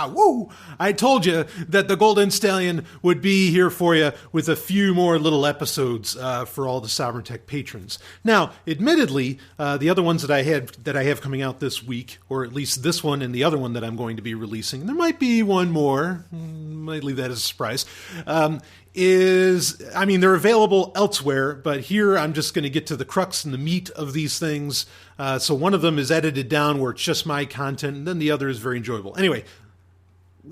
Woo! I told you that the Golden Stallion would be here for you with a few more little episodes for all the Sovereign Tech patrons. Now, admittedly, the other ones that I have coming out this week, or at least this one and the other one that I'm going to be releasing, there might be one more. Might leave that as a surprise. They're available elsewhere, but here I'm just going to get to the crux and the meat of these things. So one of them is edited down where it's just my content, and then the other is very enjoyable. Anyway,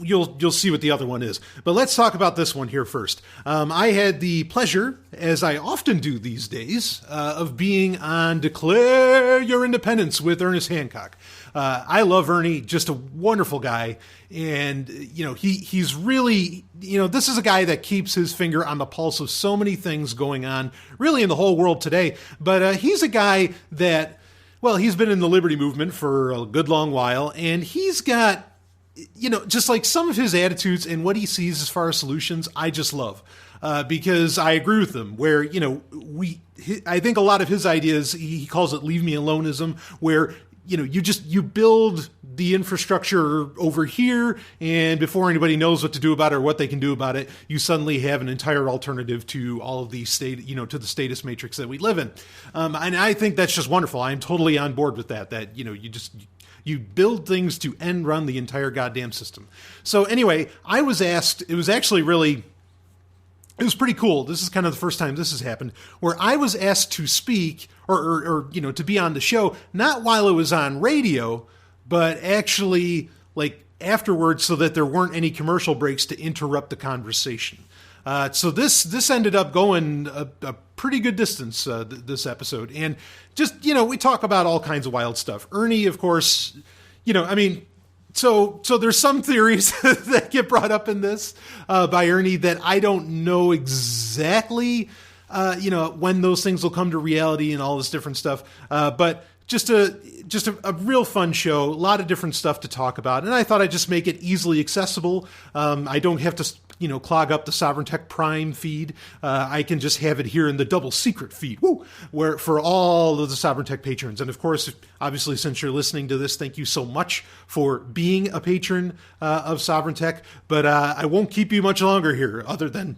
you'll see what the other one is. But let's talk about this one here first. I had the pleasure, as I often do these days, of being on Declare Your Independence with Ernie Hancock. I love Ernie, just a wonderful guy. And, he's really, this is a guy that keeps his finger on the pulse of so many things going on, really in the whole world today. But he's a guy that, he's been in the liberty movement for a good long while, and he's got, just like some of his attitudes and what he sees as far as solutions, I just love. Because I agree with them where, I think a lot of his ideas, he calls it leave me aloneism, where, you build the infrastructure over here, and before anybody knows what to do about it or what they can do about it, you suddenly have an entire alternative to all of the to the status matrix that we live in. And I think that's just wonderful. I'm totally on board with that, you build things to end run the entire goddamn system. So anyway, I was asked, it was pretty cool. This is kind of the first time this has happened, where I was asked to speak or to be on the show, not while it was on radio, but actually like afterwards, so that there weren't any commercial breaks to interrupt the conversation. So this ended up going a pretty good distance, this episode. And just, we talk about all kinds of wild stuff. Ernie, of course, So there's some theories that get brought up in this by Ernie that I don't know exactly, when those things will come to reality and all this different stuff. But just a real fun show, a lot of different stuff to talk about. And I thought I'd just make it easily accessible. I don't have to, clog up the Sovereign Tech Prime feed. I can just have it here in the double secret feed, where for all of the Sovereign Tech patrons. And of course, obviously, since you're listening to this, thank you so much for being a patron of Sovereign Tech. But I won't keep you much longer here, other than,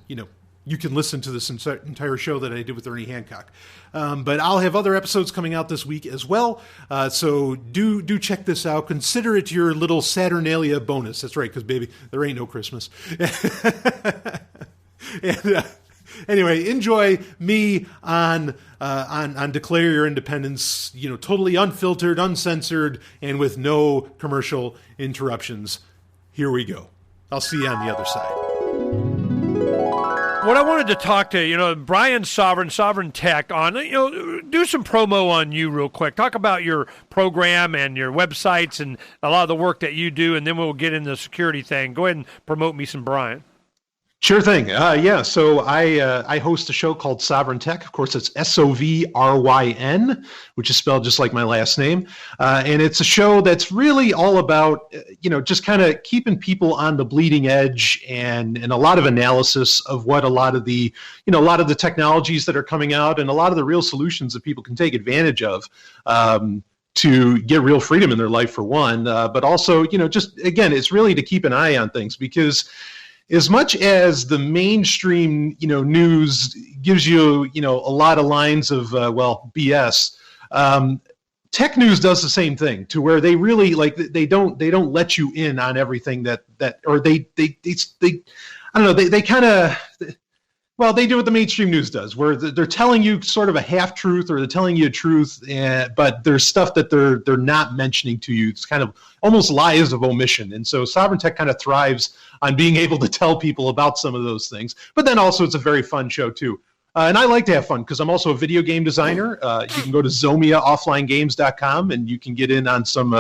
you can listen to this entire show that I did with Ernie Hancock. But I'll have other episodes coming out this week as well. So do check this out. Consider it your little Saturnalia bonus. That's right, because, baby, there ain't no Christmas. And, anyway, enjoy me on Declare Your Independence, totally unfiltered, uncensored, and with no commercial interruptions. Here we go. I'll see you on the other side. What I wanted to talk to, Brian Sovereign Tech on, do some promo on you real quick. Talk about your program and your websites and a lot of the work that you do, and then we'll get into the security thing. Go ahead and promote me some Brian. Sure thing. So I host a show called Sovereign Tech. Of course, it's SOVRYN, which is spelled just like my last name. And it's a show that's really all about, just kind of keeping people on the bleeding edge and a lot of analysis of what a lot of the technologies that are coming out and a lot of the real solutions that people can take advantage of. To get real freedom in their life, for one, but also, just again, it's really to keep an eye on things, because as much as the mainstream, news gives you, a lot of lines of, BS, tech news does the same thing, to where they really they don't let you in on everything they kind of, they do what the mainstream news does, where they're telling you sort of a half truth, or they're telling you a truth, but there's stuff that they're not mentioning to you. It's kind of almost lies of omission. And so Sovereign Tech kind of thrives on being able to tell people about some of those things. But then also it's a very fun show too. And I like to have fun because I'm also a video game designer. You can go to ZomiaOfflineGames.com and you can get in on some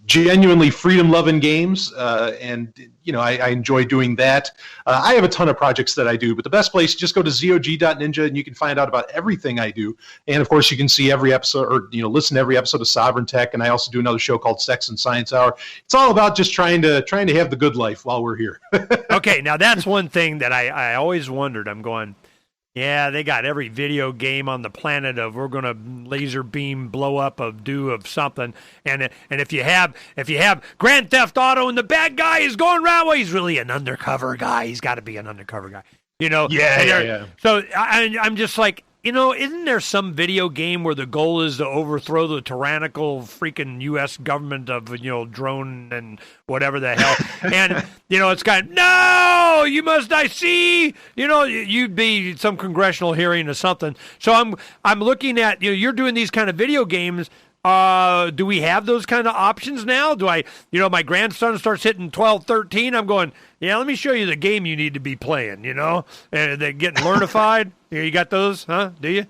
genuinely freedom-loving games, and I enjoy doing that. I have a ton of projects that I do, but the best place, just go to zog.ninja and you can find out about everything I do. And of course, you can see every episode, or listen to every episode of Sovereign Tech. And I also do another show called Sex and Science Hour. It's all about just trying to have the good life while we're here. Okay, now that's one thing that I always wondered. I'm going, Yeah, they got every video game on the planet of we're going to laser beam blow up of something, and if you have Grand Theft Auto and the bad guy is going around, well, he's really an undercover guy. He's got to be an undercover guy, Yeah. So I'm just like, isn't there some video game where the goal is to overthrow the tyrannical freaking U.S. government of, drone and whatever the hell? And, it's got, no, you must, I see, you'd be some congressional hearing or something. So I'm looking at, you're doing these kind of video games. Do we have those kind of options now? Do I, my grandson starts hitting 12, 13. I'm going, yeah, let me show you the game you need to be playing, and they're getting learnified. You got those, huh? Do you?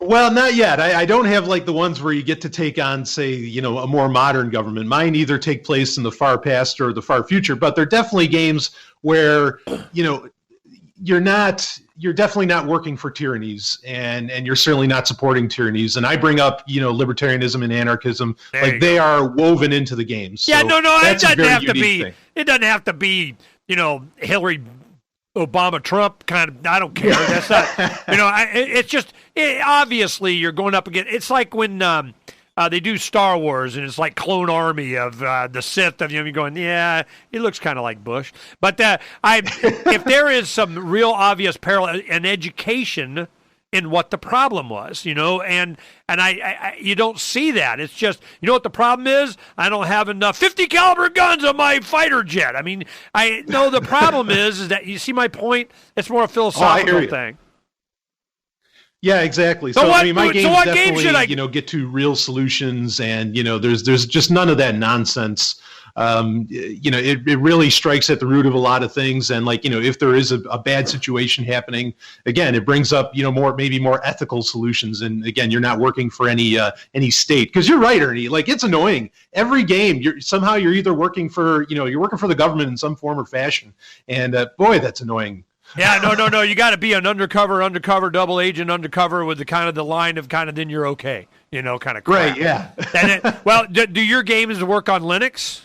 Well, not yet. I don't have like the ones where you get to take on, say, a more modern government. Mine either take place in the far past or the far future, but they're definitely games where, you're definitely not working for tyrannies, and you're certainly not supporting tyrannies. And I bring up, libertarianism and anarchism, they are woven into the games. Yeah, so no, it doesn't have to be. Thing. It doesn't have to be, Hillary, Obama, Trump kind of. I don't care. That's not. It's just obviously you're going up against. It's like when they do Star Wars, and it's like Clone Army of the Sith. Of you're going, yeah, he looks kind of like Bush. But if there is some real obvious parallel in education in what the problem was, and I you don't see that. It's just, what the problem is? I don't have enough 50 caliber guns on my fighter jet. I mean, I know the problem is that, you see my point? It's more a philosophical thing. Yeah, exactly. So my games definitely, get to real solutions, and there's just none of that nonsense. It really strikes at the root of a lot of things, and if there is a bad situation happening, again, it brings up maybe more ethical solutions, and again, you're not working for any state, because you're right, Ernie. It's annoying. Every game, you're either working for the government in some form or fashion, and boy, that's annoying. Yeah, no. You got to be an undercover, double agent, undercover with the kind of the line of then you're okay, kind of crap. Right, yeah. Well, do your games work on Linux?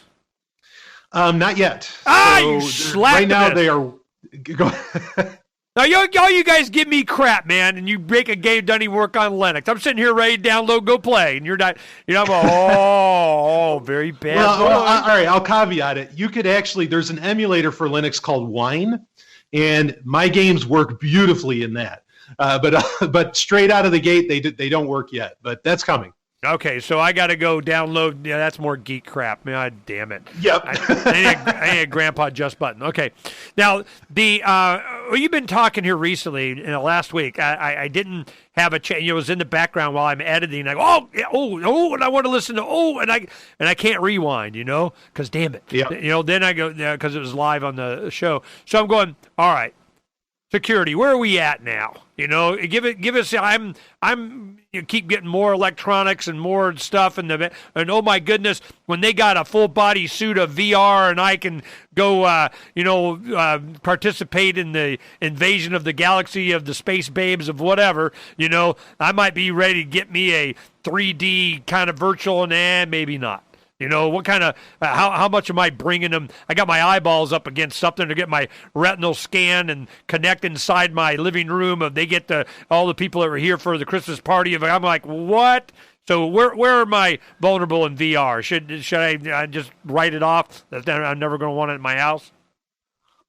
Not yet. You slapped right now they are. Go Now, all you guys give me crap, man, and you break a game, doesn't even work on Linux. I'm sitting here ready to download, go play, and you're not. I'm going, very bad. Well, all right, I'll caveat it. You could actually, there's an emulator for Linux called Wine. And my games work beautifully in that, but straight out of the gate they don't work yet. But that's coming. Okay, so I got to go download. Yeah, that's more geek crap. Man, damn it. Yep. I need a Grandpa Just Button. Okay, now you've been talking here recently. Last week, I didn't have a chance. It was in the background while I'm editing. I go, and I want to listen to and I can't rewind. Because damn it. Yeah. Then I go because it was live on the show. So I'm going, all right. Security, where are we at now? Give us. Keep getting more electronics and more stuff, and oh my goodness, when they got a full body suit of VR and I can go, participate in the invasion of the galaxy of the space babes of whatever, I might be ready to get me a 3D kind of virtual, and maybe not. What kind of, how much am I bringing them? I got my eyeballs up against something to get my retinal scan and connect inside my living room. If they get all the people that were here for the Christmas party, I'm like, what? So where am I vulnerable in VR? Should I just write it off? That I'm never going to want it in my house?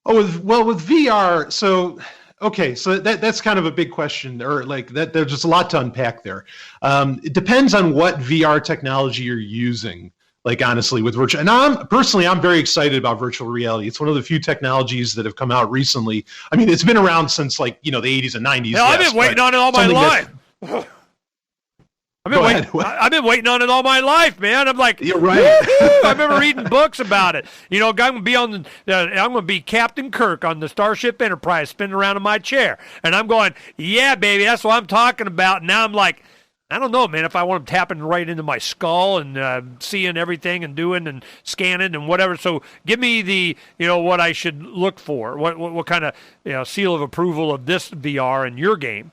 Oh, with VR, so... Okay, so that's kind of a big question, or that. There's just a lot to unpack there. It depends on what VR technology you're using. Honestly, with virtual, and I'm very excited about virtual reality. It's one of the few technologies that have come out recently. I mean, it's been around since the 80s and 90s. Hell, I've been waiting on it all my life. I've been waiting on it all my life, man. I'm like, you're right. I remember reading books about it. I'm going to be Captain Kirk on the Starship Enterprise, spinning around in my chair, and I'm going, yeah, baby, that's what I'm talking about. Now I'm like, I don't know, man, if I want them tapping right into my skull and seeing everything and doing and scanning and whatever. So give me the, what I should look for. What kind of seal of approval of this VR in your game?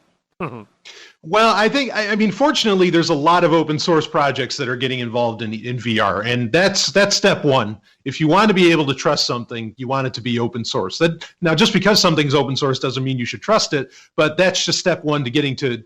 Well, I mean, fortunately, there's a lot of open source projects that are getting involved in VR, and that's step one. If you want to be able to trust something, you want it to be open source. Now, just because something's open source doesn't mean you should trust it, but that's just step one to getting to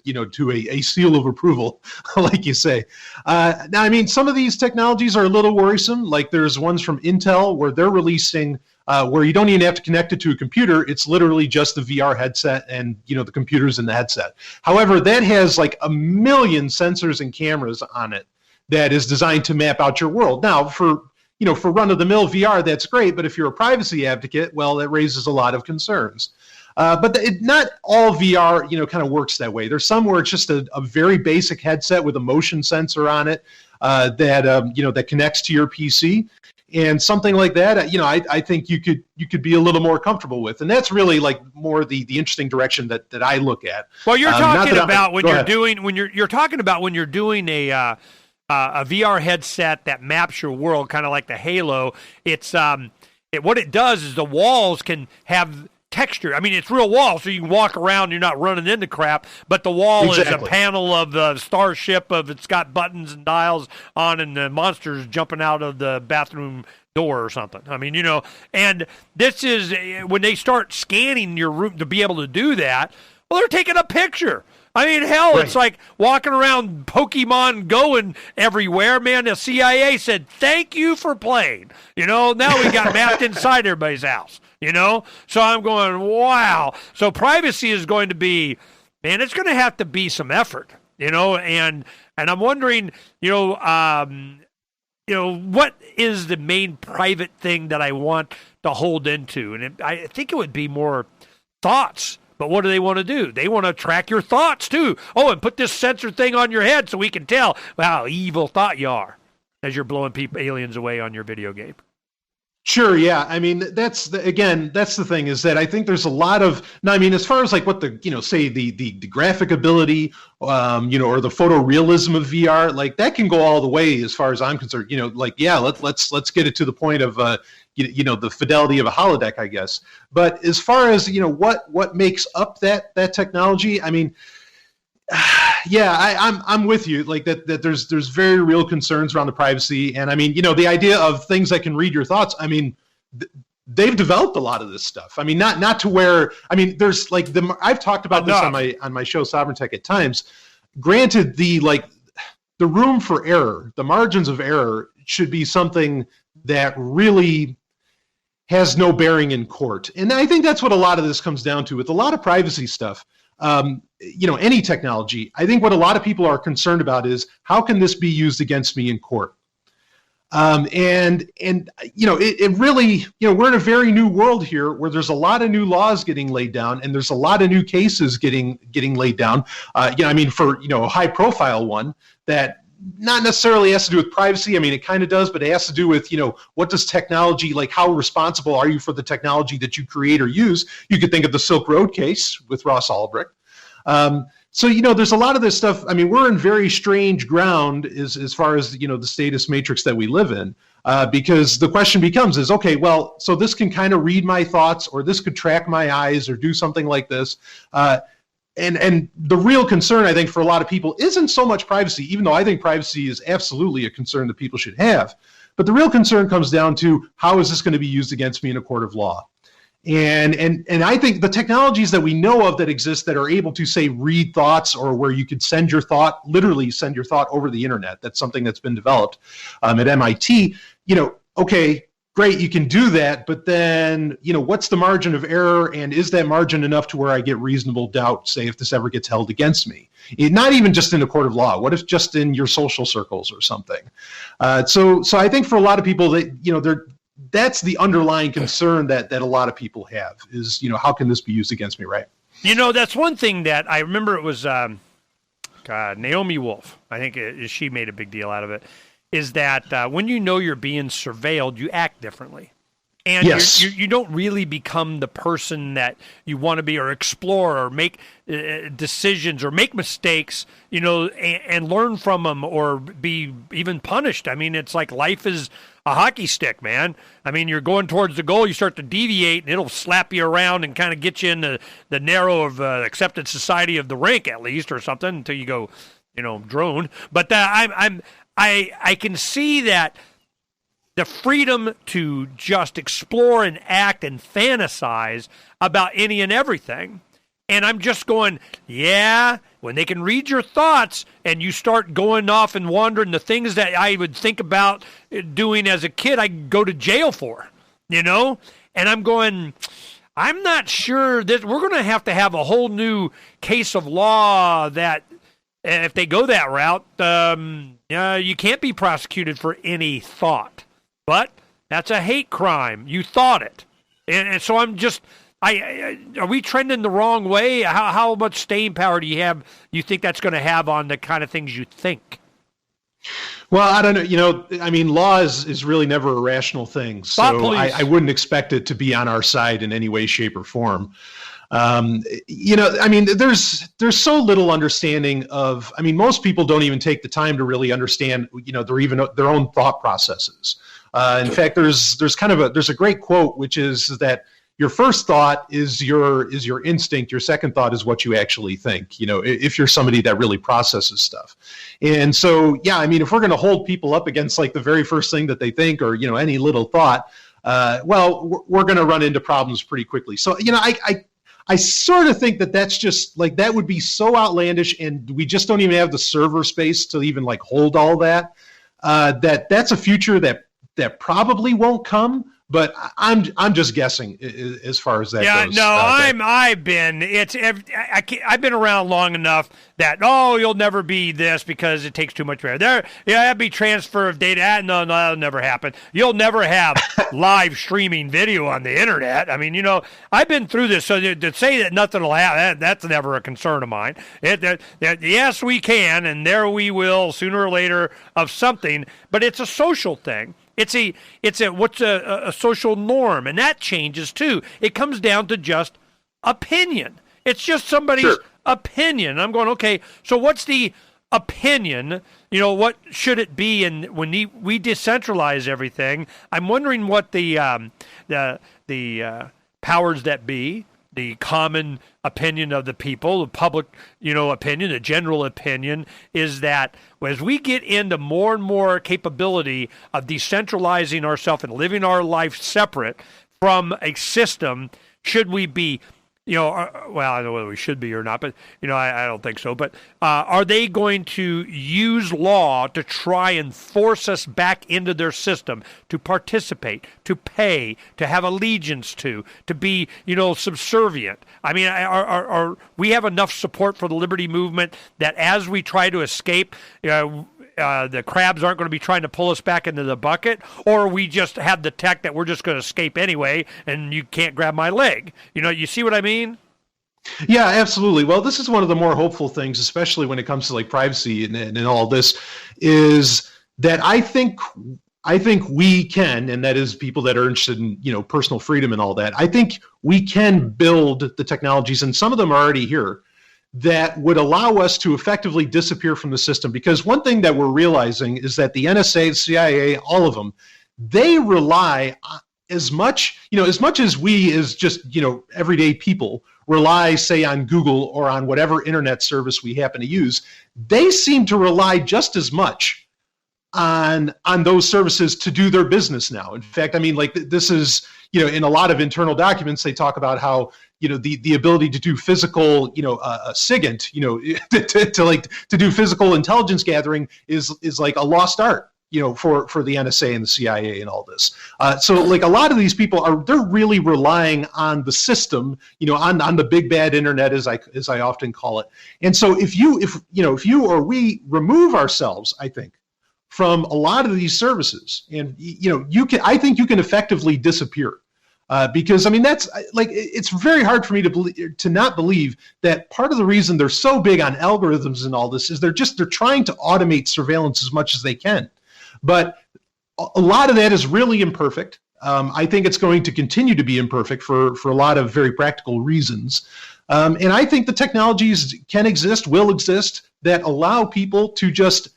a seal of approval, like you say. Now, I mean, some of these technologies are a little worrisome. Like there's ones from Intel where they're releasing. Where you don't even have to connect it to a computer. It's literally just the VR headset and, the computers in the headset. However, that has like a million sensors and cameras on it that is designed to map out your world. Now, for run-of-the-mill VR, that's great. But if you're a privacy advocate, well, that raises a lot of concerns. But not all VR, kind of works that way. There's some where it's just a very basic headset with a motion sensor on it that connects to your PC. And something like that, I think you could be a little more comfortable with, and that's really like more the interesting direction that I look at. Well, you're talking about when you're talking about when you're doing a VR headset that maps your world, kind of like the Halo. It's what it does is the walls can have texture. I mean, it's real walls, so you can walk around. You're not running into crap. But the wall is a panel of the starship. It's got buttons and dials on, and the monsters jumping out of the bathroom door or something. I mean, and this is when they start scanning your room to be able to do that. Well, they're taking a picture. I mean, hell, right. It's like walking around Pokemon going everywhere, man. The CIA said, thank you for playing. Now we got mapped inside everybody's house, So I'm going, wow. So privacy is going to be, man, it's going to have to be some effort, and I'm wondering, what is the main private thing that I want to hold into? And I think it would be more thoughts. But what do they want to do? They want to track your thoughts, too. Oh, and put this sensor thing on your head so we can tell how evil thought you are as you're blowing aliens away on your video game. Sure, yeah. I mean, that's the thing is that I think there's a lot of, now, I mean, as far as like what say the graphic ability, or the photorealism of VR, like that can go all the way as far as I'm concerned, let's get it to the point of, the fidelity of a holodeck, I guess. But as far as, what makes up that technology, I mean, yeah, I'm with you. Like that there's very real concerns around the privacy, and I mean, the idea of things that can read your thoughts. I mean, they've developed a lot of this stuff. I mean, not to where. I mean, there's like I've talked about this on my show Sovereign Tech at times. Granted, the room for error, the margins of error should be something that really has no bearing in court, and I think that's what a lot of this comes down to with a lot of privacy stuff. Any technology, I think what a lot of people are concerned about is how can this be used against me in court? It really, we're in a very new world here where there's a lot of new laws getting laid down and there's a lot of new cases getting laid down. For a high profile one that not necessarily has to do with privacy. I mean, it kind of does, but it has to do with, what does technology, like how responsible are you for the technology that you create or use? You could think of the Silk Road case with Ross Ulbricht. There's a lot of this stuff. I mean, we're in very strange ground as far as, the status matrix that we live in, because the question becomes okay, well, so this can kind of read my thoughts, or this could track my eyes or do something like this. And the real concern, I think, for a lot of people isn't so much privacy, even though I think privacy is absolutely a concern that people should have. But the real concern comes down to how is this going to be used against me in a court of law? And I think the technologies that we know of that exist that are able to, say, read thoughts, or where you could literally send your thought over the internet, that's something that's been developed at MIT, okay, great, you can do that, but then, what's the margin of error, and is that margin enough to where I get reasonable doubt, say, if this ever gets held against me? Not even just in a court of law. What if just in your social circles or something? So I think for a lot of people, that that's the underlying concern that a lot of people have is, how can this be used against me, right? That's one thing that I remember. It was Naomi Wolf. I think she made a big deal out of it. Is that when you're being surveilled, you act differently. And yes. you don't really become the person that you want to be, or explore, or make decisions, or make mistakes, and learn from them, or be even punished. I mean, it's like life is a hockey stick, man. I mean, you're going towards the goal, you start to deviate, and it'll slap you around and kind of get you in the narrow of accepted society of the rink, at least, or something, until you go, drone. But I can see that the freedom to just explore and act and fantasize about any and everything. And I'm just going, when they can read your thoughts and you start going off and wandering, the things that I would think about doing as a kid, I go to jail for, And I'm going, I'm not sure that we're going to have a whole new case of law that if they go that route, you can't be prosecuted for any thought. But that's a hate crime. You thought it. And so I'm just... are we trending the wrong way? How much staying power do you think that's going to have on the kind of things you think? Well, I don't know. Law is really never a rational thing. So I wouldn't expect it to be on our side in any way, shape, or form. There's so little understanding of, most people don't even take the time to really understand, their own thought processes. In fact, there's a great quote, which is that your first thought is your instinct. Your second thought is what you actually think, if you're somebody that really processes stuff. And so, if we're going to hold people up against like the very first thing that they think or, any little thought, we're going to run into problems pretty quickly. So, I sort of think that's just like, that would be so outlandish, and we just don't even have the server space to even like hold all that, that's a future that probably won't come. But I'm just guessing as far as that goes. I've been around long enough that you'll never be this because it takes too much power. That'd be transfer of data. No, that'll never happen. You'll never have live streaming video on the internet. I've been through this, so to say that nothing will happen, that's never a concern of mine. Yes, we can, and there we will sooner or later of something. But it's a social thing. It's a social norm, and that changes too. It comes down to just opinion. It's just somebody's opinion. I'm going, okay, so what's the opinion? What should it be? And when we decentralize everything, I'm wondering what the powers that be, the common opinion of the people, the public, opinion, the general opinion is that as we get into more and more capability of decentralizing ourselves and living our life separate from a system, should we be, I don't know whether we should be or not, but, I don't think so. But are they going to use law to try and force us back into their system, to participate, to pay, to have allegiance to be, subservient? Are we have enough support for the liberty movement that as we try to escape, the crabs aren't going to be trying to pull us back into the bucket, or we just have the tech that we're just going to escape anyway, and you can't grab my leg. You see what I mean? Yeah, absolutely. Well, this is one of the more hopeful things, especially when it comes to like privacy and all this, is that I think we can, and that is people that are interested in, personal freedom and all that. I think we can build the technologies, and some of them are already here, that would allow us to effectively disappear from the system. Because one thing that we're realizing is that the NSA, the CIA, all of them, they rely as much as we as just, everyday people rely, say, on Google or on whatever internet service we happen to use. They seem to rely just as much on those services to do their business now. In fact, this is, in a lot of internal documents, they talk about how, the ability to do physical, SIGINT, to do physical intelligence gathering is like a lost art, for the NSA and the CIA and all this. So like a lot of these people they're really relying on the system, on the big bad internet, as I often call it. And so if you or we remove ourselves, I think, from a lot of these services, and I think you can effectively disappear. Because that's like, it's very hard for me to not believe that part of the reason they're so big on algorithms and all this is they're trying to automate surveillance as much as they can. But a lot of that is really imperfect. I think it's going to continue to be imperfect for a lot of very practical reasons. And I think the technologies can exist, will exist, that allow people to just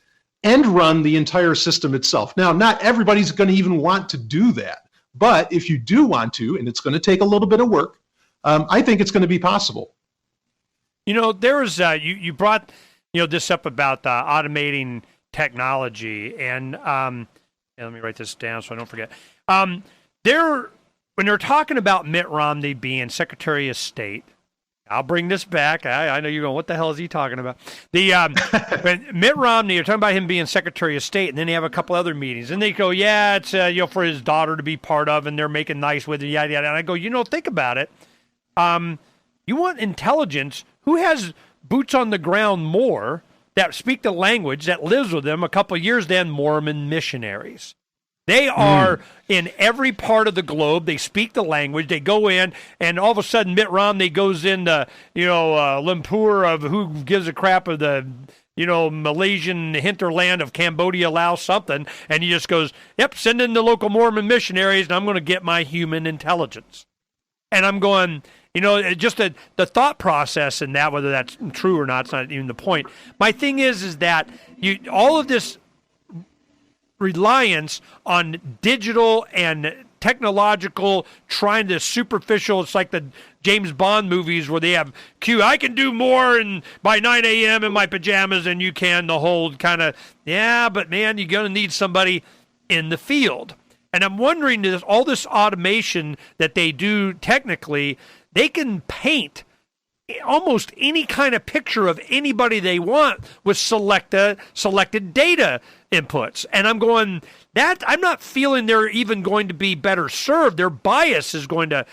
end run the entire system itself. Now, not everybody's going to even want to do that, but if you do want to, and it's going to take a little bit of work, I think it's going to be possible. There's you brought this up about automating technology, and let me write this down so I don't forget. When they're talking about Mitt Romney being Secretary of State, I'll bring this back. I know you're going, what the hell is he talking about? When Mitt Romney, you're talking about him being Secretary of State, and then they have a couple other meetings, and they go, yeah, it's for his daughter to be part of, and they're making nice with it, yada yada. And I go, think about it. You want intelligence? Who has boots on the ground more that speak the language, that lives with them a couple of years than Mormon missionaries? They are in every part of the globe. They speak the language. They go in, and all of a sudden Mitt Romney goes into, Lumpur of who gives a crap of the, Malaysian hinterland of Cambodia, Laos, something, and he just goes, yep, send in the local Mormon missionaries, and I'm going to get my human intelligence. And I'm going, just the thought process in that, whether that's true or not, it's not even the point. My thing is that all of this reliance on digital and technological, trying to superficial. It's like the James Bond movies where they have I can do more by 9 a.m. in my pajamas than you can. The whole kind of, yeah, but man, you're going to need somebody in the field. And I'm wondering, all this automation that they do technically, they can paint almost any kind of picture of anybody they want with selected data inputs. And I'm going, I'm not feeling they're even going to be better served. Their bias is going to,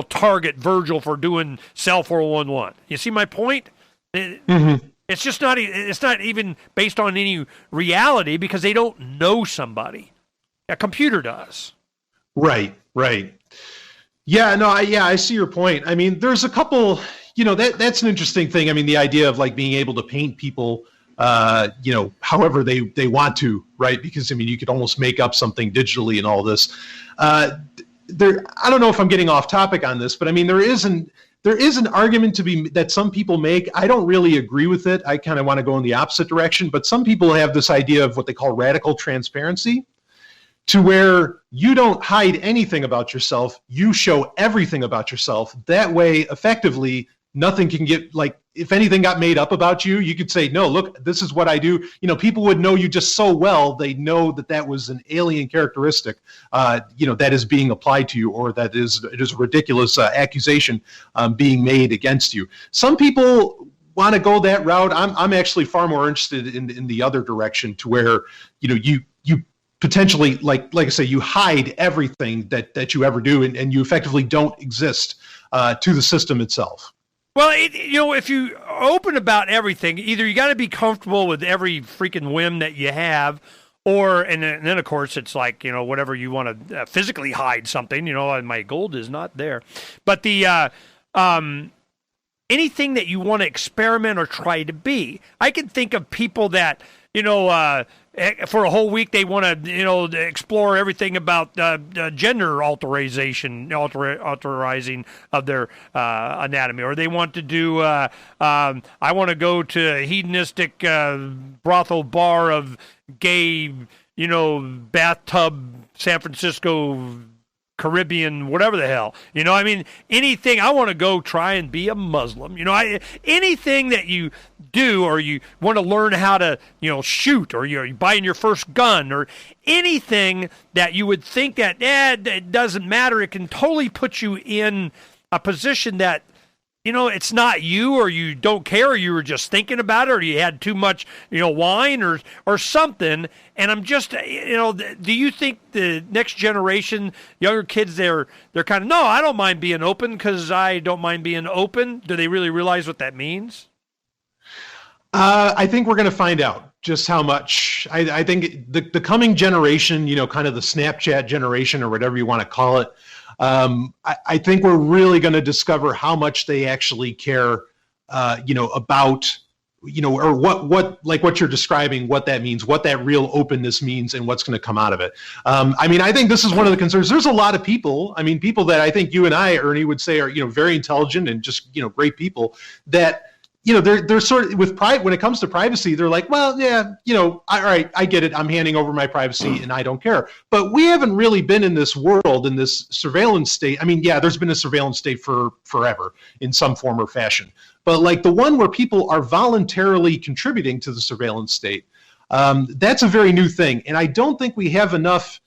target Virgil for doing cell 411. You see my point? It's just not, it's not even based on any reality because they don't know somebody. A computer does. Right. Yeah, no, I see your point. I mean, there's a couple, that's an interesting thing. I mean, the idea of like being able to paint people, however they want to, right? Because, I mean, you could almost make up something digitally and all this. I don't know if I'm getting off topic on this, but I mean, there is an argument to be that some people make. I don't really agree with it. I kind of want to go in the opposite direction, but some people have this idea of what they call radical transparency, to where you don't hide anything about yourself. You show everything about yourself. That way, effectively, nothing can get, like, if anything got made up about you, you could say, no, look, this is what I do. People would know you just so well, they know that was an alien characteristic, that is being applied to you, or it is a ridiculous accusation being made against you. Some people want to go that route. I'm actually far more interested in the other direction, to where, you potentially, like I say, you hide everything that you ever do, and you effectively don't exist to the system itself. Well, if you open about everything, either you got to be comfortable with every freaking whim that you have, and then of course it's like, whatever you want to physically hide something, my gold is not there. But the anything that you want to experiment or try to be. I can think of people that, for a whole week they want to, explore everything about gender authorizing of their anatomy, or they want to do. I want to go to a hedonistic brothel bar of gay, bathtub San Francisco Caribbean, whatever the hell, anything. I want to go try and be a Muslim, anything that you do, or you want to learn how to, shoot, or you're buying your first gun, or anything that you would think that, it doesn't matter. It can totally put you in a position that, it's not you, or you don't care, or you were just thinking about it, or you had too much, wine or something. And I'm just, do you think the next generation, younger kids, they're kind of, no, I don't mind being open because I don't mind being open. Do they really realize what that means? I think we're going to find out just how much. I think the coming generation, kind of the Snapchat generation, or whatever you want to call it, I think we're really going to discover how much they actually care, about, or what like what you're describing, what that means, what that real openness means, and what's going to come out of it. I think this is one of the concerns. There's a lot of people, people that I think you and I, Ernie, would say are, very intelligent and just, great people that, they're sort of with pride when it comes to privacy. They're like, well, yeah, all right, I get it. I'm handing over my privacy and I don't care. But we haven't really been in this world, in this surveillance state. I mean, yeah, there's been a surveillance state for forever in some form or fashion. But like the one where people are voluntarily contributing to the surveillance state, that's a very new thing. And I don't think we have enough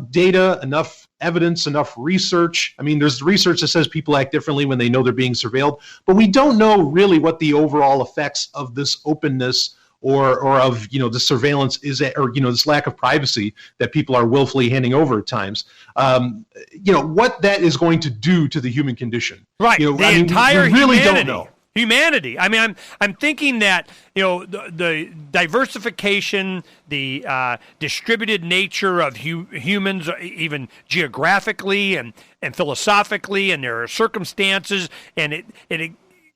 data, enough evidence, enough research. I mean, there's research that says people act differently when they know they're being surveilled, but we don't know really what the overall effects of this openness or of the surveillance is, or this lack of privacy that people are willfully handing over at times. What that is going to do to the human condition. Right. Entire we really humanity. don't know. Humanity. I mean, I'm thinking that the diversification, the distributed nature of humans, even geographically and philosophically, and their circumstances, and it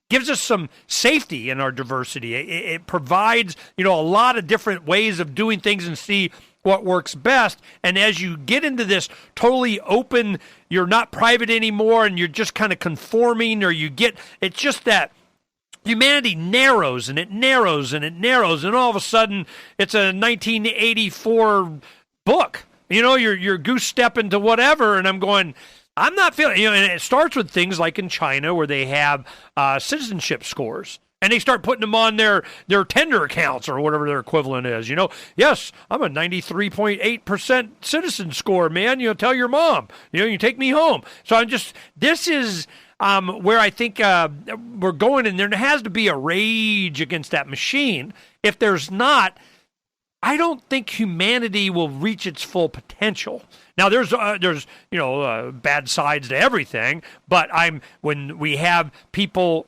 gives us some safety in our diversity. It provides a lot of different ways of doing things and see what works best. And as you get into this totally open, you're not private anymore, and you're just kind of conforming, or it's just that humanity narrows and it narrows and it narrows, and all of a sudden it's a 1984 book. You're goose stepping to whatever, and I'm going, I'm not feeling. And it starts with things like in China where they have citizenship scores, and they start putting them on their tender accounts or whatever their equivalent is. Yes, I'm a 93.8% citizen score, man. Tell your mom. You take me home. So this is where I think we're going, and there has to be a rage against that machine. If there's not, I don't think humanity will reach its full potential. Now, there's bad sides to everything, but when we have people,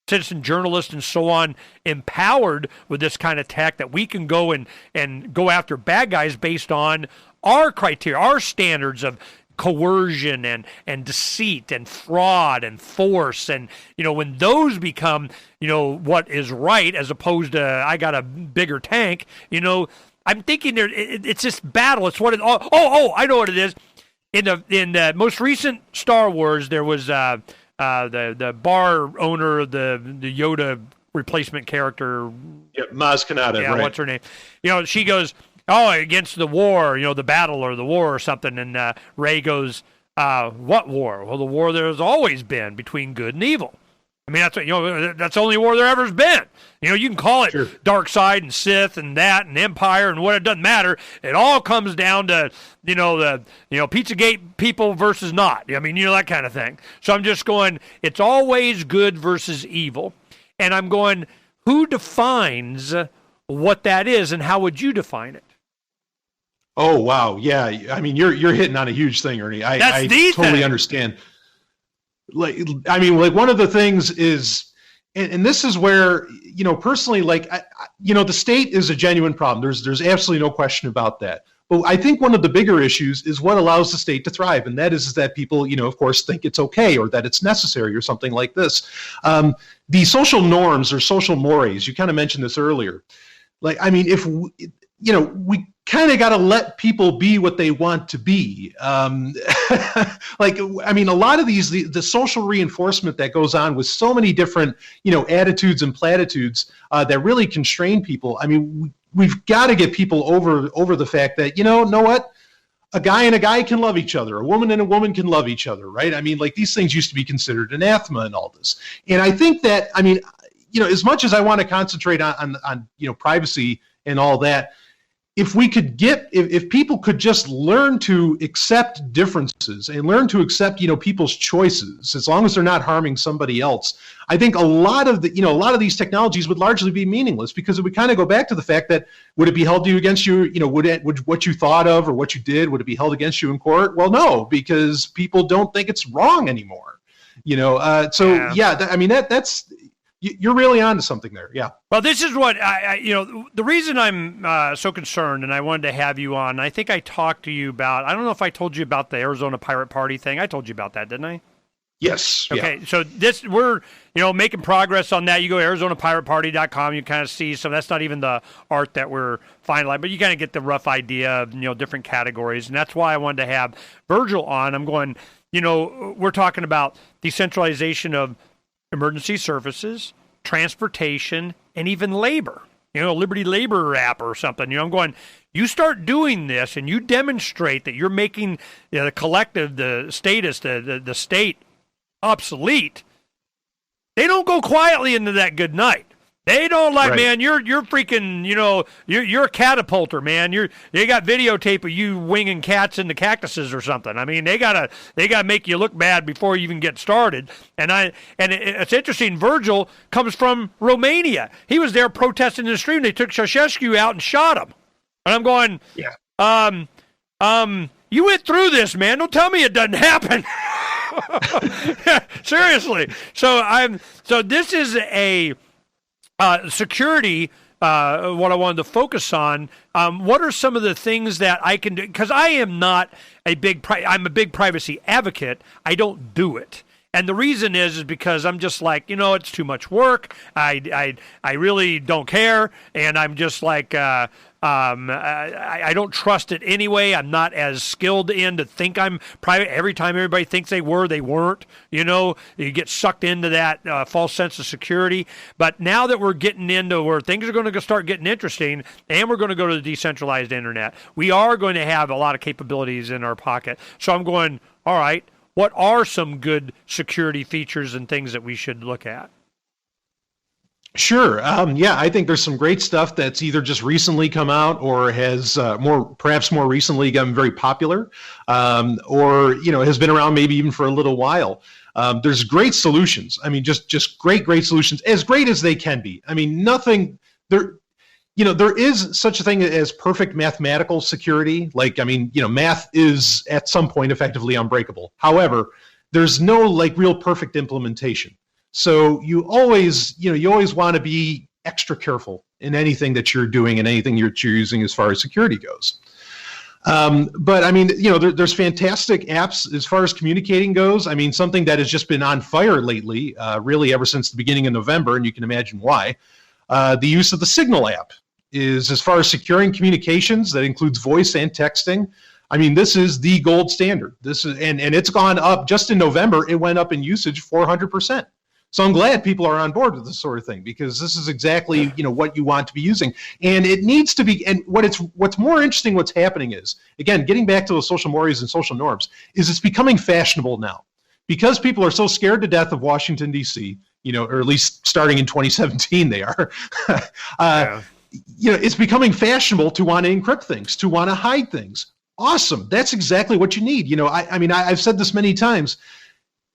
citizen journalists and so on, empowered with this kind of tech, that we can go and go after bad guys based on our criteria, our standards of coercion and deceit and fraud and force, and when those become what is right, as opposed to I got a bigger tank, I'm thinking it's this battle. It's what it. I know what it is. In the most recent Star Wars, there was the bar owner of the Yoda replacement character. Yeah, Maz Kanata. Yeah, right. What's her name? She goes, against the war, the battle or the war or something. And Rey goes, what war? Well, the war there's always been between good and evil. I mean, that's the only war there ever's been. You can call it Sure. Dark Side and Sith and that and Empire and what, it doesn't matter. It all comes down to, the Pizzagate people versus not. I mean, that kind of thing. So I'm just going, it's always good versus evil. And I'm going, who defines what that is, and how would you define it? Oh, wow. Yeah. I mean, you're hitting on a huge thing, Ernie. I totally understand. One of the things is, and this is where, personally, the state is a genuine problem. There's absolutely no question about that. But I think one of the bigger issues is what allows the state to thrive. And that is that people, of course, think it's okay, or that it's necessary, or something like this. The social norms or social mores, you kind of mentioned this earlier. If we kind of got to let people be what they want to be. A lot of the social reinforcement that goes on with so many different, attitudes and platitudes that really constrain people. I mean, we've got to get people over the fact that, know what? A guy and a guy can love each other. A woman and a woman can love each other, right? I mean, these things used to be considered anathema and all this. And I think that, as much as I want to concentrate on privacy and all that, if people could just learn to accept differences and learn to accept, people's choices, as long as they're not harming somebody else, I think a lot of these technologies would largely be meaningless, because it would kind of go back to the fact that, would it be held against you? Would what you thought of or what you did, would it be held against you in court? Well, no, because people don't think it's wrong anymore. That's. You're really onto something there, yeah. Well, this is what the reason I'm so concerned, and I wanted to have you on. I think I talked to you about. I don't know if I told you about the Arizona Pirate Party thing. I told you about that, didn't I? Yes. Okay. Yeah. So we're making progress on that. You go to ArizonaPirateParty.com. You kind of see some. That's not even the art that we're finalizing, but you kind of get the rough idea of different categories, and that's why I wanted to have Virgil on. I'm going. We're talking about decentralization of emergency services, transportation, and even labor. Liberty Labor app or something. I'm going, you start doing this and you demonstrate that you're making the collective, the status, the state obsolete. They don't go quietly into that good night. They don't like, man, you're freaking, you're a catapulter, man. They got videotape of you winging cats into cactuses or something. I mean, they gotta make you look bad before you even get started. And it's interesting. Virgil comes from Romania. He was there protesting in the street. They took Ceausescu out and shot him. And I'm going, you went through this, man. Don't tell me it doesn't happen. Seriously. So this is a security, what I wanted to focus on. What are some of the things that I can do? Because I am not I'm a big privacy advocate. I don't do it. And the reason is because I'm just like, it's too much work. I really don't care. And I'm just like, I don't trust it anyway. I'm not as skilled in to think I'm private. Every time everybody thinks they weren't. You get sucked into that false sense of security. But now that we're getting into where things are going to start getting interesting, and we're going to go to the decentralized internet, we are going to have a lot of capabilities in our pocket. So I'm going, all right, what are some good security features and things that we should look at? Sure. I think there's some great stuff that's either just recently come out or has perhaps more recently gotten very popular, or has been around maybe even for a little while. There's great solutions. I mean, just great solutions, as great as they can be. I mean, nothing there. There is such a thing as perfect mathematical security. Math is at some point effectively unbreakable. However, there's no real perfect implementation. So you always want to be extra careful in anything that you're doing and anything you're using as far as security goes. But I mean, there's fantastic apps as far as communicating goes. I mean, something that has just been on fire lately, really ever since the beginning of November, and you can imagine why. The use of the Signal app is, as far as securing communications, that includes voice and texting. I mean, this is the gold standard. This is, and it's gone up just in November. It went up in usage 400%. So I'm glad people are on board with this sort of thing, because this is exactly what you want to be using, and it needs to be. And what's more interesting, what's happening is, again, getting back to the social mores and social norms, is it's becoming fashionable now, because people are so scared to death of Washington D.C. Or at least starting in 2017 they are. It's becoming fashionable to want to encrypt things, to want to hide things. Awesome. That's exactly what you need. I've said this many times.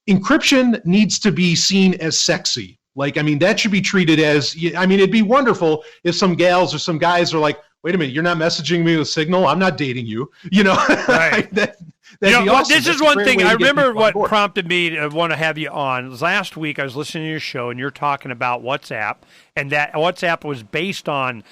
Encryption needs to be seen as sexy. That should be treated as, it'd be wonderful if some gals or some guys are like, wait a minute, you're not messaging me with Signal? I'm not dating you. Right. That'd be awesome. This is one thing. I remember what prompted me to want to have you on. Last week I was listening to your show, and you're talking about WhatsApp, and that WhatsApp was based on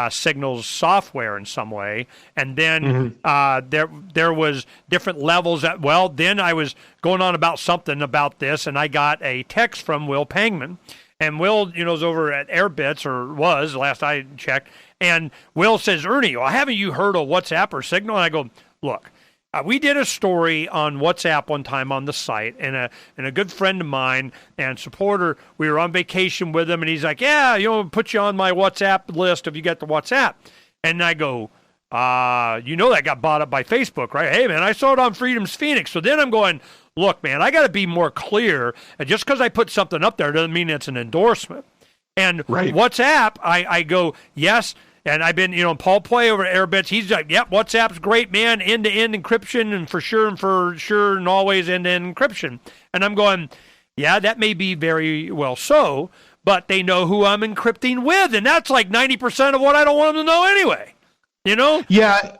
Signal's software in some way, and then there was different levels. Then I was going on about something about this, and I got a text from Will Pangman, and Will, is over at Airbits, or was last I checked, and Will says, Ernie, well, haven't you heard of WhatsApp or Signal? And I go, look. We did a story on WhatsApp one time on the site, and a good friend of mine and supporter, we were on vacation with him, and he's like, yeah, put you on my WhatsApp list if you get the WhatsApp. And I go, that got bought up by Facebook, right? Hey, man, I saw it on Freedom's Phoenix. So then I'm going, look, man, I got to be more clear. And just because I put something up there doesn't mean it's an endorsement. And WhatsApp, I go, yes. And I've been, Paul Play over at Airbits, he's like, yep, WhatsApp's great, man, end-to-end encryption, and for sure and always end-to-end encryption. And I'm going, yeah, that may be very well so, but they know who I'm encrypting with, and that's like 90% of what I don't want them to know anyway, Yeah,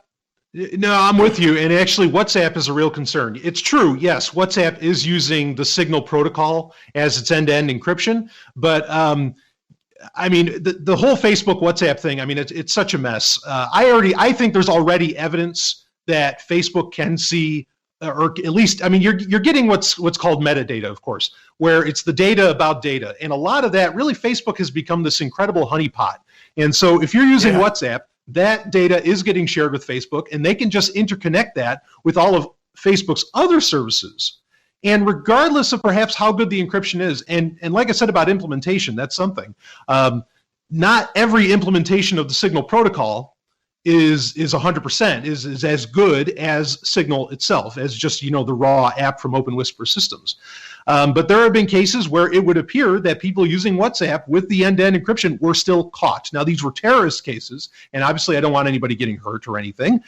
no, I'm with you, and actually WhatsApp is a real concern. It's true, yes, WhatsApp is using the Signal protocol as its end-to-end encryption, but the whole Facebook WhatsApp thing, it's such a mess. I think there's already evidence that Facebook can see, or at least, you're getting what's called metadata, of course, where it's the data about data. And a lot of that, really, Facebook has become this incredible honeypot. And so if you're using WhatsApp, that data is getting shared with Facebook, and they can just interconnect that with all of Facebook's other services. And regardless of perhaps how good the encryption is, and like I said about implementation, that's something. Not every implementation of the Signal protocol is 100%, is as good as Signal itself, as just, the raw app from OpenWhisper systems. But there have been cases where it would appear that people using WhatsApp with the end-to-end encryption were still caught. Now, these were terrorist cases, and obviously I don't want anybody getting hurt or anything,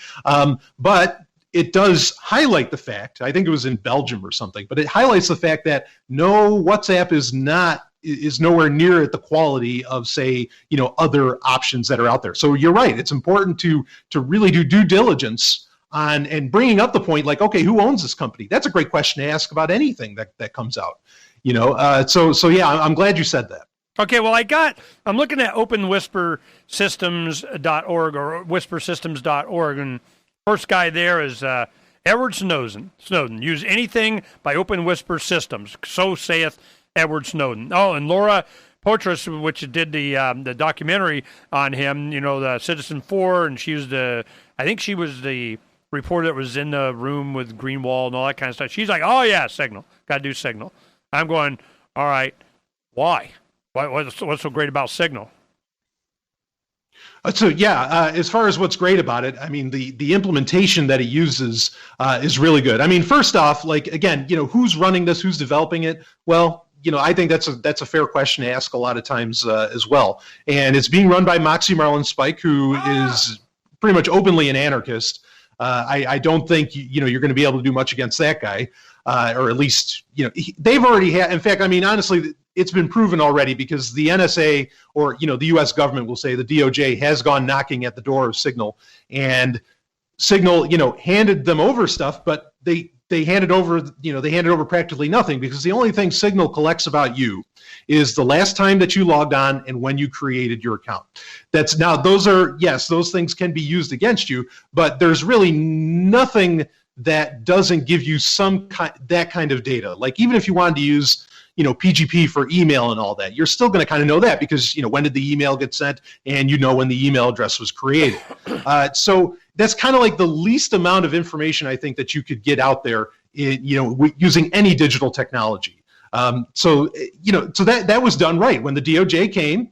but it does highlight the fact, I think it was in Belgium or something, but it highlights the fact that no, WhatsApp is nowhere near at the quality of, say, other options that are out there. So you're right. It's important to really do due diligence on, and bringing up the point, like, okay, who owns this company? That's a great question to ask about anything that comes out. So yeah, I'm glad you said that. Okay, well, I'm looking at openwhispersystems.org or whispersystems.org, and first guy there is Edward Snowden. Use anything by OpenWhisper Systems. So saith Edward Snowden. Oh, and Laura Poitras, which did the documentary on him, the Citizen 4, and I think she was the reporter that was in the room with Greenwald and all that kind of stuff. She's like, oh, yeah, Signal. Got to do Signal. I'm going, all right, why? What's so great about Signal? So yeah, as far as what's great about it, I mean, the implementation that it uses is really good. I mean, first off, like, again, who's running this, who's developing it? Well, I think that's a fair question to ask a lot of times as well. And it's being run by Moxie Marlinspike, who is pretty much openly an anarchist. I don't think you're going to be able to do much against that guy, or at least they've already had. In fact, I mean, honestly, it's been proven already, because the NSA, or the U.S. government will say, the DOJ has gone knocking at the door of Signal, and Signal handed them over stuff, but they handed over practically nothing, because the only thing Signal collects about you is the last time that you logged on and when you created your account. Those things can be used against you, but there's really nothing that doesn't give you that kind of data. Like, even if you wanted to use PGP for email and all that, you're still going to kind of know that, because when did the email get sent, and when the email address was created. So that's kind of like the least amount of information I think that you could get out there using any digital technology. So that was done right when the DOJ came.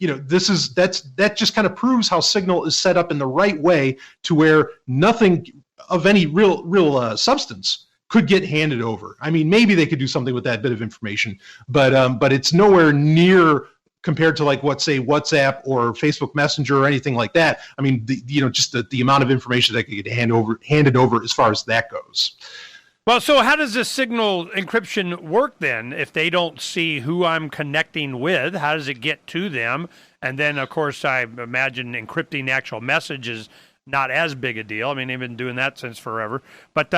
That just kind of proves how Signal is set up in the right way, to where nothing of any real substance could get handed over. I mean, maybe they could do something with that bit of information, but it's nowhere near compared to, like, what, say, WhatsApp or Facebook Messenger or anything like that. I mean, just the amount of information that could get handed over as far as that goes. Well, so how does this Signal encryption work then? If they don't see who I'm connecting with, how does it get to them? And then, of course, I imagine encrypting the actual message is not as big a deal. I mean, they've been doing that since forever. But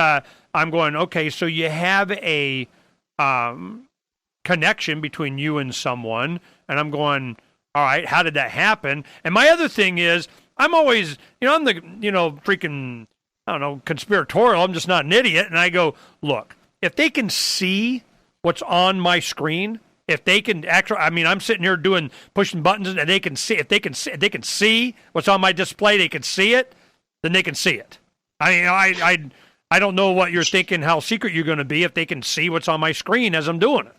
I'm going, okay, so you have a connection between you and someone, and I'm going, all right, how did that happen? And my other thing is, I'm always, I'm the, freaking, I don't know, conspiratorial. I'm just not an idiot. And I go, look, if they can see what's on my screen, if they can actually, I mean, I'm sitting here pushing buttons, and they can see, if they can see what's on my display, they can see it, then they can see it. I don't know what you're thinking, how secret you're going to be if they can see what's on my screen as I'm doing it.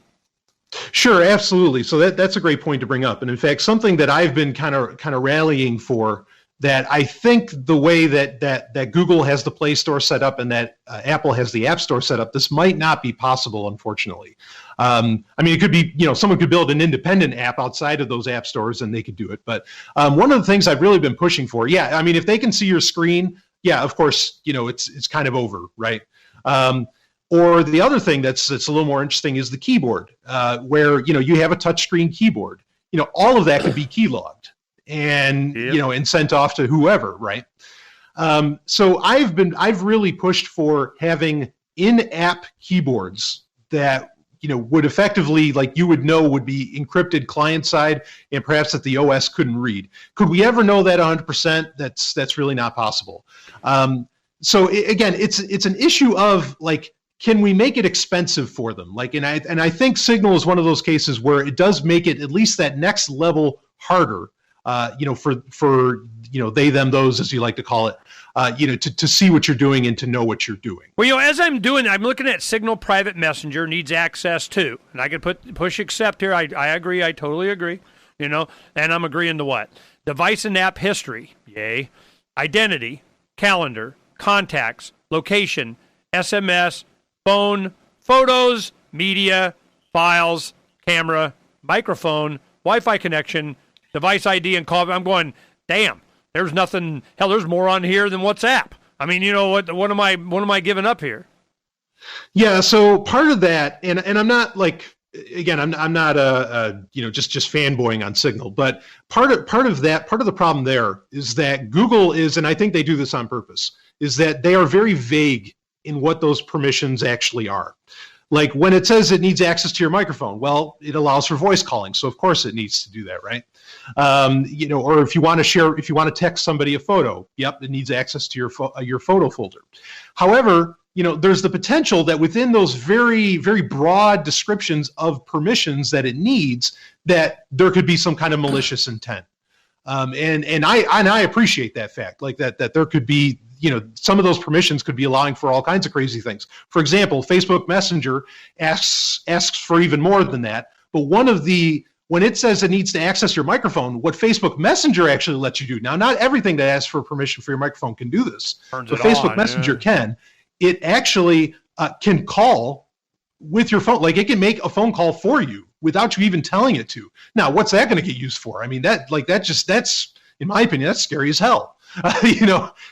Sure, absolutely. So that's a great point to bring up. And in fact, something that I've been kind of rallying for, that I think the way that Google has the Play Store set up and that Apple has the App Store set up, this might not be possible, unfortunately. I mean, it could be, someone could build an independent app outside of those app stores and they could do it. But one of the things I've really been pushing for, I mean, if they can see your screen, of course, it's kind of over, right? Or the other thing that's a little more interesting is the keyboard, where, you have a touchscreen keyboard. All of that could be keylogged and, and sent off to whoever, right? So I've really pushed for having in-app keyboards that, would effectively, like, you would know would be encrypted client side, and perhaps that the OS couldn't read. Could we ever know that 100%? That's really not possible. So again, it's an issue of, like, can we make it expensive for them? Like, and I think Signal is one of those cases where it does make it at least that next level harder. for they, them, those, as you like to call it, to see what you're doing and to know what you're doing. Well, as I'm looking at Signal Private Messenger needs access to, and I can push accept here. I agree. I totally agree. And I'm agreeing to what? Device and app history, yay. Identity, calendar, contacts, location, SMS, phone, photos, media, files, camera, microphone, Wi-Fi connection, device ID, and call. I'm going, damn, there's nothing. Hell, there's more on here than WhatsApp. I mean, what am I giving up here? Yeah, so part of that, and I'm not like, again, I'm not just fanboying on Signal, but part of the problem there is that Google is, and I think they do this on purpose, is that they are very vague in what those permissions actually are. Like when it says it needs access to your microphone, well, it allows for voice calling, so of course it needs to do that, right? Or if you want to text somebody a photo, yep, it needs access to your photo folder. However, there's the potential that within those very, very broad descriptions of permissions that it needs, that there could be some kind of malicious intent. And I appreciate that fact, like that there could be, some of those permissions could be allowing for all kinds of crazy things. For example, Facebook Messenger asks for even more than that. But when it says it needs to access your microphone, what Facebook Messenger actually lets you do. Now, not everything that asks for permission for your microphone can do this, but Facebook Messenger can. It actually can call with your phone. Like it can make a phone call for you without you even telling it to. Now, what's that going to get used for? I mean, that's, in my opinion, that's scary as hell.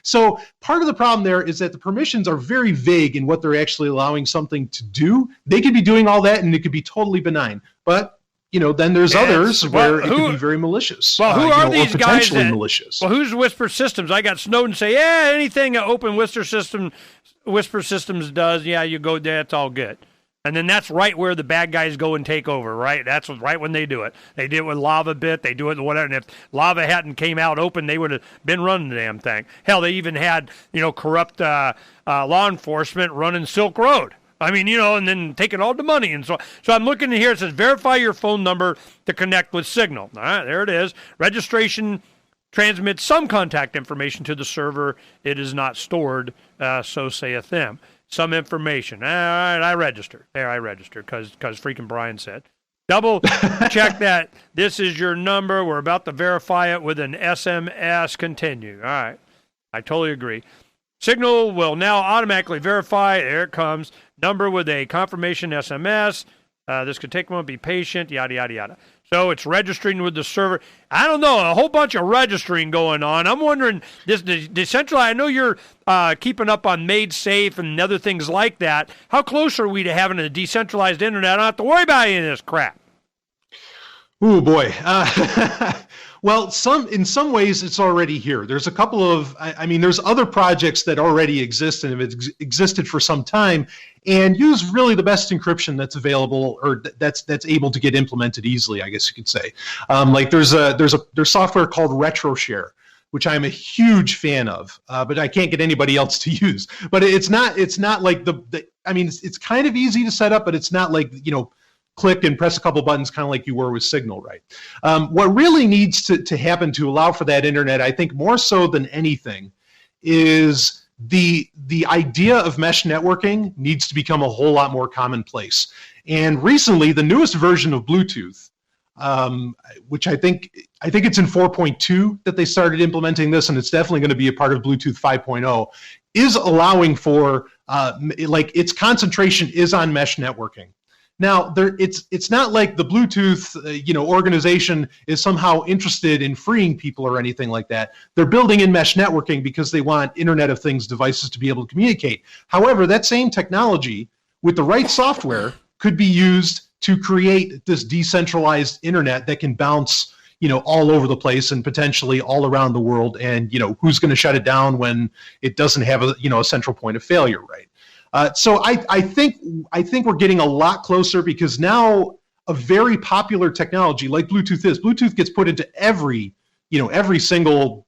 So part of the problem there is that the permissions are very vague in what they're actually allowing something to do. They could be doing all that and it could be totally benign. But, then there's others where it could be very malicious. Well, who are these guys? Malicious. Well, who's Whisper Systems? I got Snowden say, yeah, anything Open Whisper Systems does, yeah, you go there, it's all good. And then that's right where the bad guys go and take over, right? That's right when they do it. They did it with Lava Bit. They do it with whatever. And if Lava hadn't came out open, they would have been running the damn thing. Hell, they even had, corrupt law enforcement running Silk Road. I mean, and then taking all the money. And so I'm looking here. It says, verify your phone number to connect with Signal. All right, there it is. Registration transmits some contact information to the server. It is not stored, so saith them. Some information. All right, I registered. There, I registered because freaking Brian said. Double check that this is your number. We're about to verify it with an SMS. Continue. All right. I totally agree. Signal will now automatically verify. There it comes. Number with a confirmation SMS. This could take a moment. Be patient. Yada, yada, yada. So it's registering with the server. I don't know, a whole bunch of registering going on. I'm wondering, this decentralized, I know you're keeping up on Made Safe and other things like that. How close are we to having a decentralized internet? I don't have to worry about any of this crap. Ooh, boy. Well, in some ways, it's already here. There's a couple of, there's other projects that already exist and have existed for some time and use really the best encryption that's available or that's able to get implemented easily, I guess you could say. Like there's software called RetroShare, which I'm a huge fan of, but I can't get anybody else to use. But it's not like it's kind of easy to set up, but it's not like, click and press a couple buttons, kind of like you were with Signal, right? What really needs to happen to allow for that internet, I think more so than anything, is the idea of mesh networking needs to become a whole lot more commonplace. And recently, the newest version of Bluetooth, which I think it's in 4.2 that they started implementing this, and it's definitely going to be a part of Bluetooth 5.0, is allowing for its concentration is on mesh networking. Now, it's not like the Bluetooth organization is somehow interested in freeing people or anything like that. They're building in mesh networking because they want Internet of Things devices to be able to communicate. However, that same technology with the right software could be used to create this decentralized internet that can bounce all over the place and potentially all around the world. And who's going to shut it down when it doesn't have a central point of failure, right? So I think we're getting a lot closer because now a very popular technology like Bluetooth gets put into every single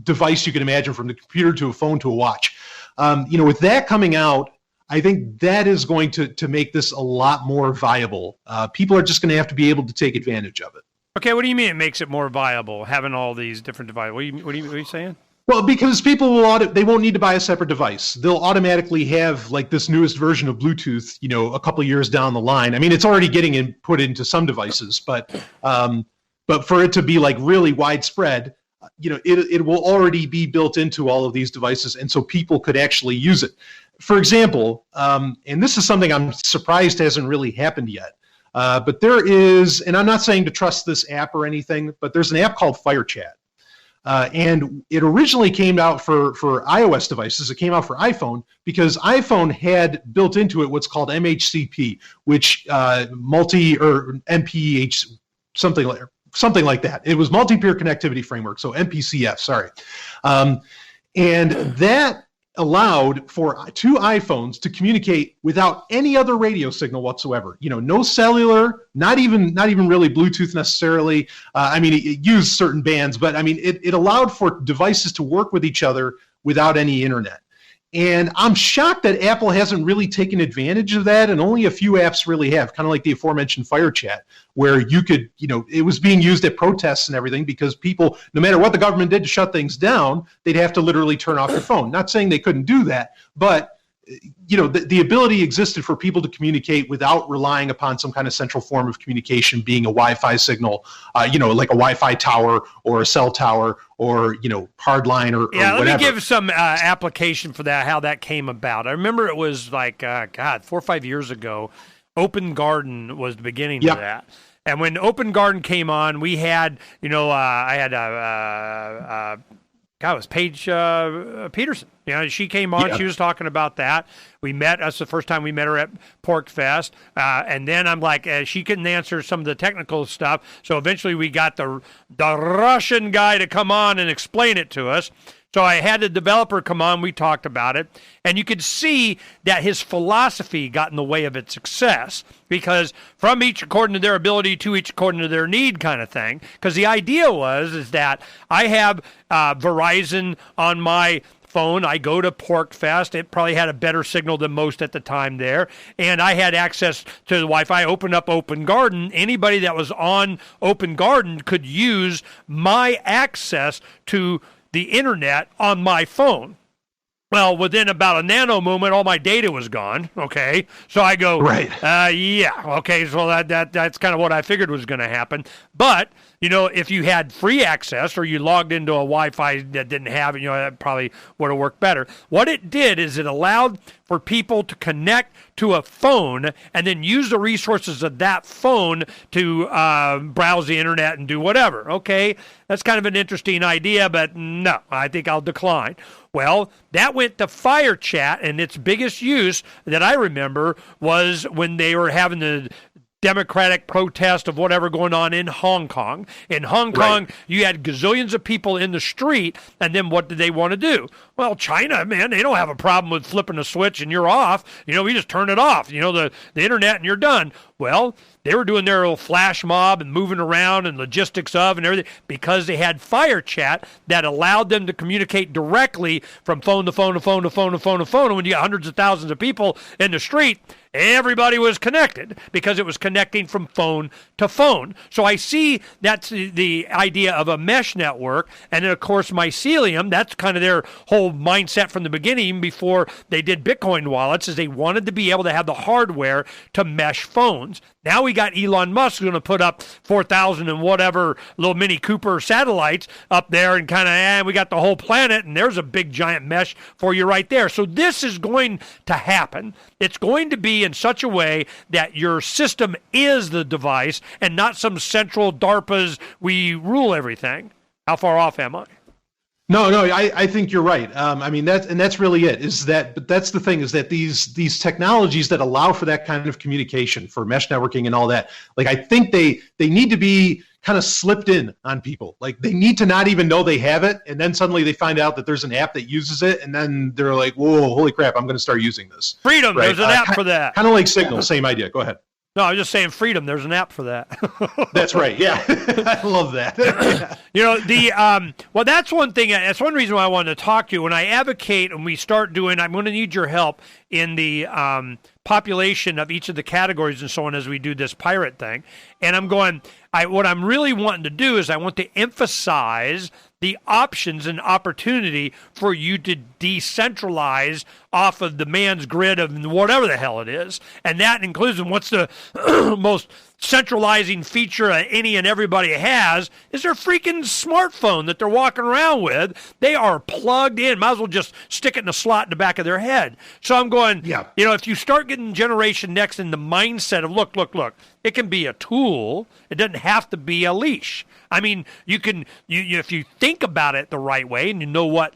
device you can imagine, from the computer to a phone to a watch. With that coming out, I think that is going to make this a lot more viable. People are just going to have to be able to take advantage of it. Okay, what do you mean it makes it more viable, having all these different devices? What are you saying? Well, because people they won't need to buy a separate device. They'll automatically have like this newest version of Bluetooth, a couple of years down the line. I mean, it's already getting put into some devices, but for it to be like really widespread, it will already be built into all of these devices, and so people could actually use it. For example, and this is something I'm surprised hasn't really happened yet, but there is, and I'm not saying to trust this app or anything, but there's an app called FireChat. And it originally came out for iOS devices. It came out for iPhone because iPhone had built into it what's called MHCP, which or MPH, something like that. It was multi-peer connectivity framework, so MPCF. Sorry, and that allowed for two iPhones to communicate without any other radio signal whatsoever. No cellular, not even really Bluetooth necessarily. I mean, it used certain bands, but I mean, it allowed for devices to work with each other without any internet. And I'm shocked that Apple hasn't really taken advantage of that, and only a few apps really have, kind of like the aforementioned FireChat, where you could, it was being used at protests and everything because people, no matter what the government did to shut things down, they'd have to literally turn off their phone. Not saying they couldn't do that, but the ability existed for people to communicate without relying upon some kind of central form of communication, being a Wi-Fi signal, like a Wi-Fi tower or a cell tower or, hardline or whatever. Let me give some application for that, how that came about. I remember it was like, 4 or 5 years ago, Open Garden was the beginning of that. And when Open Garden came on, we had, I had it was Paige Peterson. She came on. Yeah. She was talking about that. We met. That's the first time we met her at Pork Fest. And then I'm like, she couldn't answer some of the technical stuff. So eventually we got the Russian guy to come on and explain it to us. So I had the developer come on. We talked about it. And you could see that his philosophy got in the way of its success because from each according to their ability to each according to their need kind of thing. Because the idea is that I have Verizon on my phone. I go to Pork Fest. It probably had a better signal than most at the time there. And I had access to the Wi-Fi. I opened up Open Garden. Anybody that was on Open Garden could use my access to the internet on my phone. Well, within about a nano moment, all my data was gone. Okay, so I go, right? Okay, so that's kind of what I figured was going to happen. But if you had free access or you logged into a Wi-Fi that didn't have it, that probably would have worked better. What it did is it allowed for people to connect to a phone and then use the resources of that phone to browse the internet and do whatever. Okay, that's kind of an interesting idea, but no, I think I'll decline. Well, that went to FireChat, and its biggest use that I remember was when they were having the democratic protest of whatever going on in Hong Kong. In Hong Kong, you had gazillions of people in the street, and then what did they want to do? Well, China, man, they don't have a problem with flipping a switch and you're off. We just turn it off, the internet and you're done. Well, they were doing their little flash mob and moving around and logistics of and everything because they had FireChat that allowed them to communicate directly from phone to phone to phone to phone to phone to phone. And when you got hundreds of thousands of people in the street, everybody was connected because it was connecting from phone to phone. So I see that's the idea of a mesh network. And then, of course, Mycelium, that's kind of their whole mindset from the beginning, even before they did Bitcoin wallets, is they wanted to be able to have the hardware to mesh phones. Now we got Elon Musk going to put up 4,000 and whatever little Mini Cooper satellites up there and kind of, we got the whole planet and there's a big giant mesh for you right there. So this is going to happen. It's going to be in such a way that your system is the device and not some central DARPA's we rule everything. How far off am I? No, I think you're right. I mean, that's really it. But that's the thing, is that these technologies that allow for that kind of communication, for mesh networking and all that, like I think they need to be kind of slipped in on people. Like they need to not even know they have it, and then suddenly they find out that there's an app that uses it, and then they're like, "Whoa, holy crap! I'm going to start using this." Freedom. Right? There's an app for that. Kind of like Signal, same idea. Go ahead. No, I was just saying freedom. There's an app for that. That's right. Yeah. I love that. Well, that's one thing. That's one reason why I wanted to talk to you. When I advocate and we start doing, I'm going to need your help in the population of each of the categories and so on as we do this pirate thing. And I'm going, what I'm really wanting to do is I want to emphasize the options and opportunity for you to decentralize off of the man's grid of whatever the hell it is. And that includes, and what's the most centralizing feature any and everybody has is their freaking smartphone that they're walking around with. They are plugged in. Might as well just stick it in a slot in the back of their head. So I'm going, if you start getting Generation Next in the mindset of, look, it can be a tool. It doesn't have to be a leash. I mean, you can, if you think about it the right way and you know what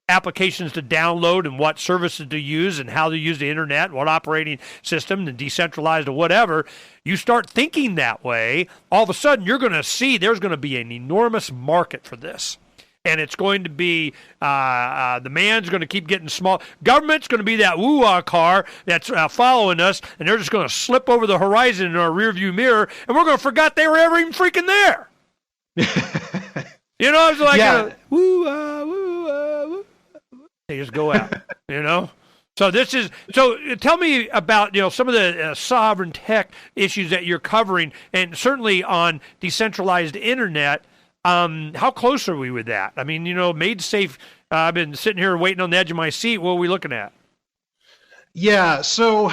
applications to download and what services to use and how to use the internet, what operating system, and decentralized or whatever, you start thinking that way, all of a sudden you're going to see there's going to be an enormous market for this. And it's going to be, the man's going to keep getting small. Government's going to be that woo-ah car that's following us, and they're just going to slip over the horizon in our rearview mirror, and we're going to forget they were ever even freaking there. It's like, woo-ah, woo-ah, woo. They just go out, So tell me about, some of the sovereign tech issues that you're covering, and certainly on decentralized internet. How close are we with that? I mean, made safe. I've been sitting here waiting on the edge of my seat. What are we looking at? Yeah. So,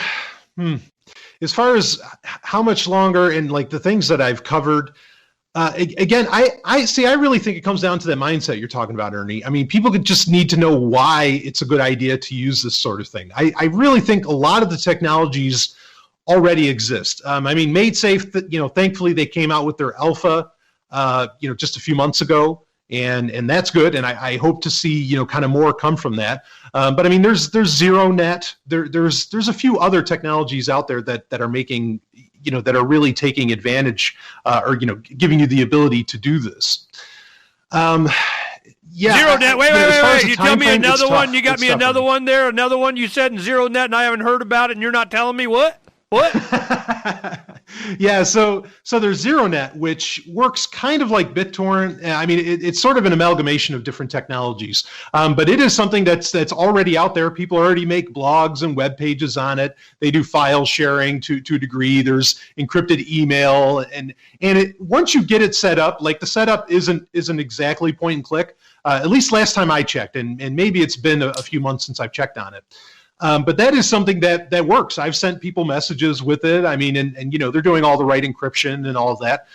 as far as how much longer and like the things that I've covered, again, I really think it comes down to that mindset you're talking about, Ernie. I mean, people could just need to know why it's a good idea to use this sort of thing. I really think a lot of the technologies already exist. I mean, made safe, thankfully they came out with their alpha, just a few months ago, and that's good. And I hope to see, kind of more come from that. But I mean, there's ZeroNet. There's a few other technologies out there that are making, that are really taking advantage, or giving you the ability to do this. ZeroNet. Wait. You tell me another one. You got me another one there. Another one you said in ZeroNet, and I haven't heard about it, and you're not telling me what? Yeah, so there's ZeroNet, which works kind of like BitTorrent. I mean, it's sort of an amalgamation of different technologies, but it is something that's already out there. People already make blogs and web pages on it. They do file sharing to a degree. There's encrypted email, and once you get it set up, like the setup isn't exactly point and click. At least last time I checked, and maybe it's been a few months since I've checked on it. But that is something that works. I've sent people messages with it. I mean, and they're doing all the right encryption and all of that.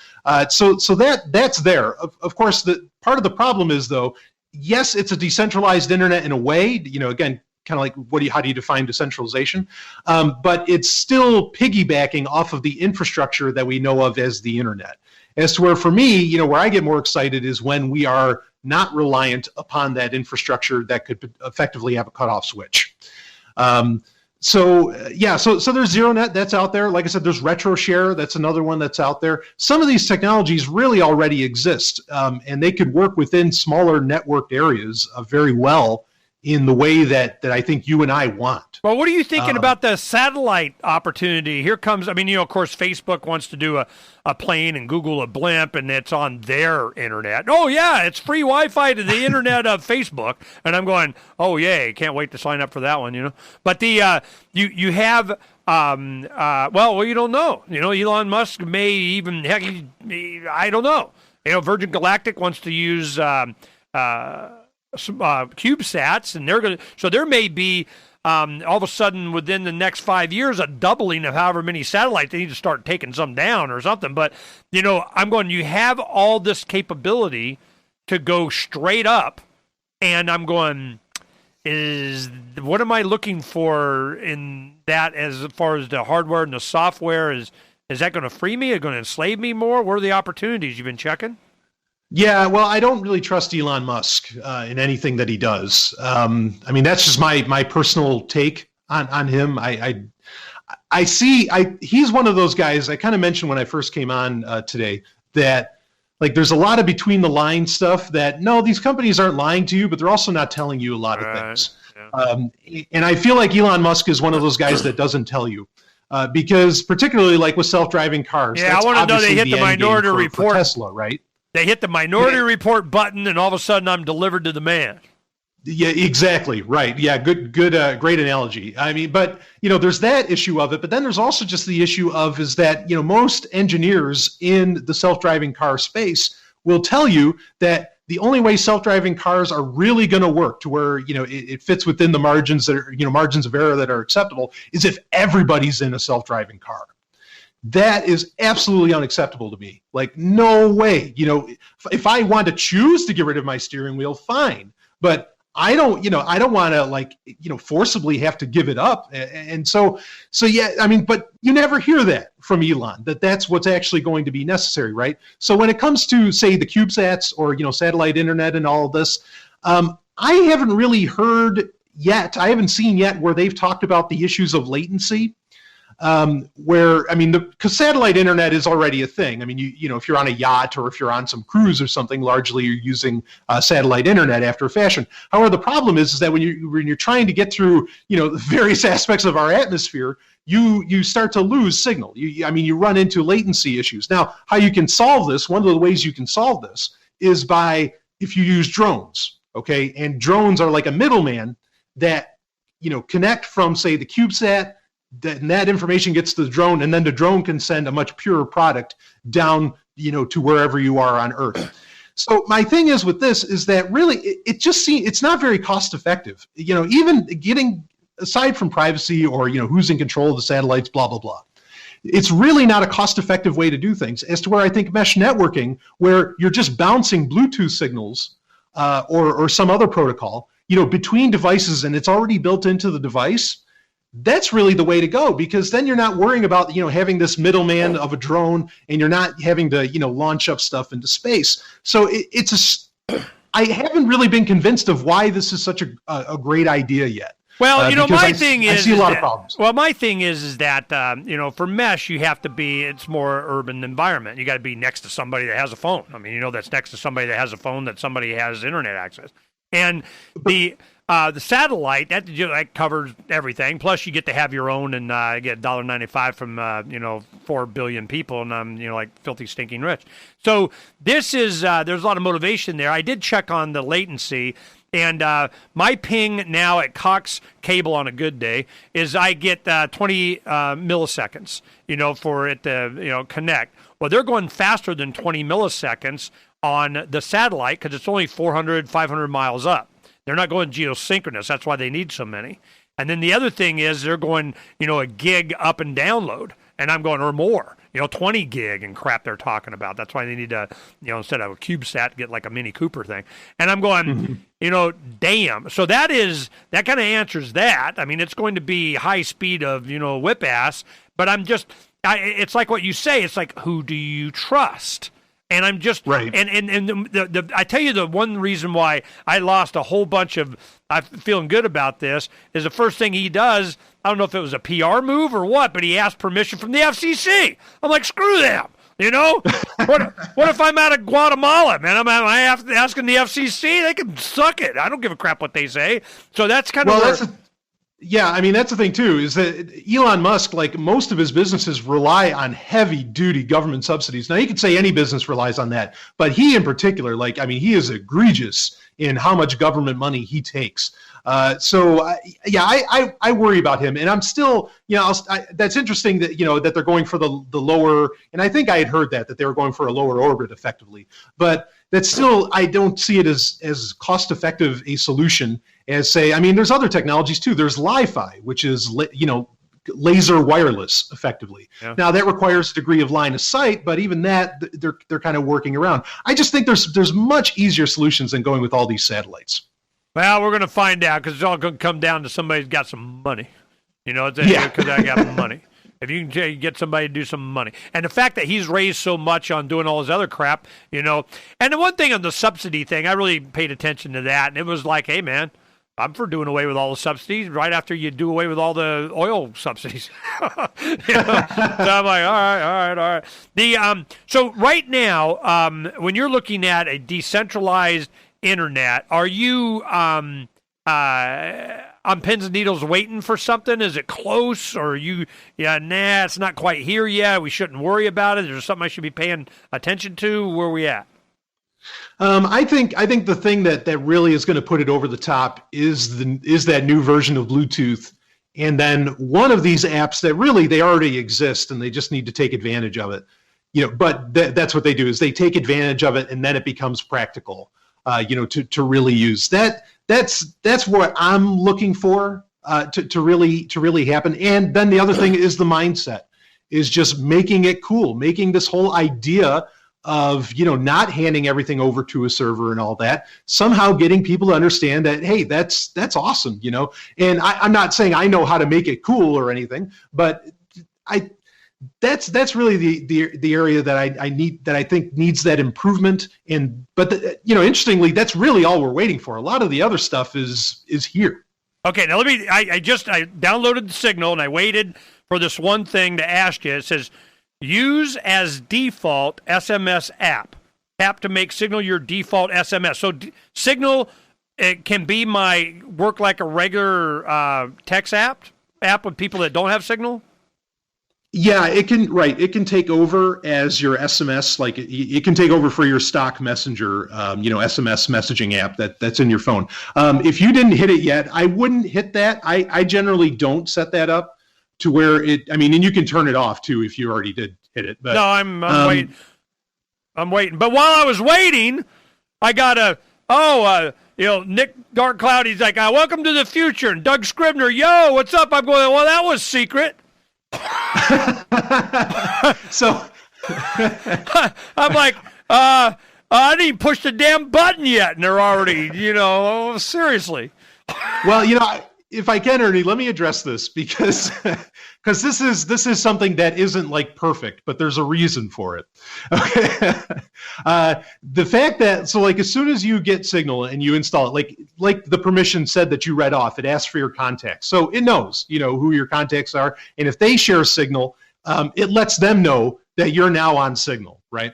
So that's there. Of course, the part of the problem is, though, yes, it's a decentralized internet in a way. Again, kind of like how do you define decentralization? But it's still piggybacking off of the infrastructure that we know of as the internet. As to where, for me, where I get more excited is when we are not reliant upon that infrastructure that could effectively have a cutoff switch. So there's ZeroNet that's out there. Like I said, there's RetroShare. That's another one that's out there. Some of these technologies really already exist, and they could work within smaller networked areas very well in the way that I think you and I want. Well, what are you thinking about the satellite opportunity? Here comes, of course, Facebook wants to do a plane and Google a blimp, and it's on their internet. Oh, yeah, it's free Wi-Fi to the internet of Facebook. And I'm going, oh, yay, can't wait to sign up for that one, But the you have, you don't know. Elon Musk may even, I don't know. Virgin Galactic wants to use CubeSats, and so there may be all of a sudden within the next 5 years a doubling of however many satellites. They need to start taking some down or something. But I'm going, you have all this capability to go straight up, and I'm going, what am I looking for in that as far as the hardware and the software? Is that going to free me? Is it going to enslave me more? What are the opportunities you've been checking? Yeah, well, I don't really trust Elon Musk in anything that he does. I mean, that's just my personal take on him. I see he's one of those guys. I kind of mentioned when I first came on today that like there's a lot of between the lines stuff that no, these companies aren't lying to you, but they're also not telling you a lot of things. Yeah. And I feel like Elon Musk is one of those guys that doesn't tell you. because particularly like with self-driving cars. Yeah, I want to know they hit the minority report. For Tesla, right? They hit the minority report button, and all of a sudden I'm delivered to the man. Yeah, exactly. Right. Yeah. Good, great analogy. I mean, but, there's that issue of it, but then there's also just the issue of is that, most engineers in the self-driving car space will tell you that the only way self-driving cars are really going to work to where, it fits within the margins that are, margins of error that are acceptable is if everybody's in a self-driving car. That is absolutely unacceptable to me. Like, no way. If I want to choose to get rid of my steering wheel, fine. But I don't want to forcibly have to give it up. And so yeah, I mean, but you never hear that from Elon, that's what's actually going to be necessary, right? So when it comes to, say, the CubeSats or, satellite internet and all of this, I haven't really heard yet, I haven't seen yet where they've talked about the issues of latency. Because satellite internet is already a thing. I mean, if you're on a yacht or if you're on some cruise or something, largely you're using satellite internet after a fashion. However, the problem is that when you're trying to get through, the various aspects of our atmosphere, you start to lose signal. You run into latency issues. Now, how you can solve this? One of the ways you can solve this is if you use drones. Okay, and drones are like a middleman that connect from, say, the CubeSat. That information gets to the drone, and then the drone can send a much purer product down, to wherever you are on Earth. So my thing is with this is that really it's not very cost effective. Even getting aside from privacy or who's in control of the satellites, blah blah blah. It's really not a cost effective way to do things. As to where I think mesh networking, where you're just bouncing Bluetooth signals or some other protocol, between devices, and it's already built into the device. That's really the way to go, because then you're not worrying about, having this middleman of a drone, and you're not having to, launch up stuff into space. So I haven't really been convinced of why this is such a great idea yet. Well, I see a lot of problems. Well, my thing is that, for mesh, you have to it's more urban environment. You got to be next to somebody that has a phone. I mean, that's next to somebody that has a phone, that somebody has internet access. And the satellite, that covers everything. Plus, you get to have your own, and get $1.95 from 4 billion people, and I'm like filthy stinking rich. So this is there's a lot of motivation there. I did check on the latency, and my ping now at Cox Cable on a good day is I get 20 milliseconds, for it to connect. Well, they're going faster than 20 milliseconds on the satellite because it's only 400, 500 miles up. They're not going geosynchronous. That's why they need so many. And then the other thing is they're going, a gig up and download. And I'm going, or more, 20 gig and crap they're talking about. That's why they need to, instead of a CubeSat, get like a Mini Cooper thing. And I'm going, damn. So that kind of answers that. I mean, it's going to be high speed of, whip ass. But it's like what you say. It's like, who do you trust? And I'm just right. And I tell you, the one reason why I lost a whole bunch of, I'm feeling good about this, is the first thing he does. I don't know if it was a PR move or what, but he asked permission from the FCC. I'm like, screw them. What if I'm out of Guatemala, man? I'm asking the FCC. They can suck it. I don't give a crap what they say. So that's kind of yeah, I mean, that's the thing, too, is that Elon Musk, like most of his businesses, rely on heavy-duty government subsidies. Now, you could say any business relies on that, but he in particular, he is egregious in how much government money he takes. I worry about him, and I'm still, that's interesting that, that they're going for the lower, and I think I had heard that they were going for a lower orbit effectively, but that's still, I don't see it as cost-effective a solution as, say, I mean, there's other technologies too. There's Li-Fi, which is, laser wireless effectively. Yeah. Now that requires a degree of line of sight, but even that they're kind of working around. I just think there's much easier solutions than going with all these satellites. Well, we're going to find out, because it's all going to come down to somebody who's got some money. Because I got money. If you can get somebody to do some money. And the fact that he's raised so much on doing all his other crap, And the one thing on the subsidy thing, I really paid attention to that. And it was like, hey, man, I'm for doing away with all the subsidies right after you do away with all the oil subsidies. So I'm like, all right. So right now, when you're looking at a decentralized internet, are you on pins and needles waiting for something? Is it close, or it's not quite here yet, we shouldn't worry about it? Is there something I should be paying attention to? Where are we at? I think the thing that really is going to put it over the top is that new version of Bluetooth, and then one of these apps that really they already exist and they just need to take advantage of it. But that's what they do, is they take advantage of it, and then it becomes practical. To really use that. That's what I'm looking for to really happen. And then the other thing is the mindset, is just making it cool, making this whole idea of not handing everything over to a server and all that, somehow getting people to understand that, hey, that's awesome, And I'm not saying I know how to make it cool or anything, but that's really the area that I need, that I think needs that improvement. But interestingly, that's really all we're waiting for. A lot of the other stuff is here. Okay, now I downloaded the Signal and I waited for this one thing to ask you. It says, use as default SMS app. Tap to make Signal your default SMS. So Signal, it can be work like a regular text app with people that don't have Signal? Yeah, it can. Right, it can take over as your SMS. Like it can take over for your stock messenger, SMS messaging app that's in your phone. If you didn't hit it yet, I wouldn't hit that. I generally don't set that up to where it. I mean, and you can turn it off too if you already did hit it. But, no, I'm waiting. I'm waiting. But while I was waiting, I got Nick Dark Cloud. He's like, "Welcome to the future." And Doug Scribner, yo, what's up? I'm going, well, that was secret. So I'm like, I didn't push the damn button yet, and they're already, seriously. Well, if I can, Ernie, let me address this because this is something that isn't like perfect, but there's a reason for it. Okay. The fact that, so like as soon as you get Signal and you install it, like the permission said that you read off, it asks for your contacts. So it knows, who your contacts are. And if they share Signal, it lets them know that you're now on Signal, right?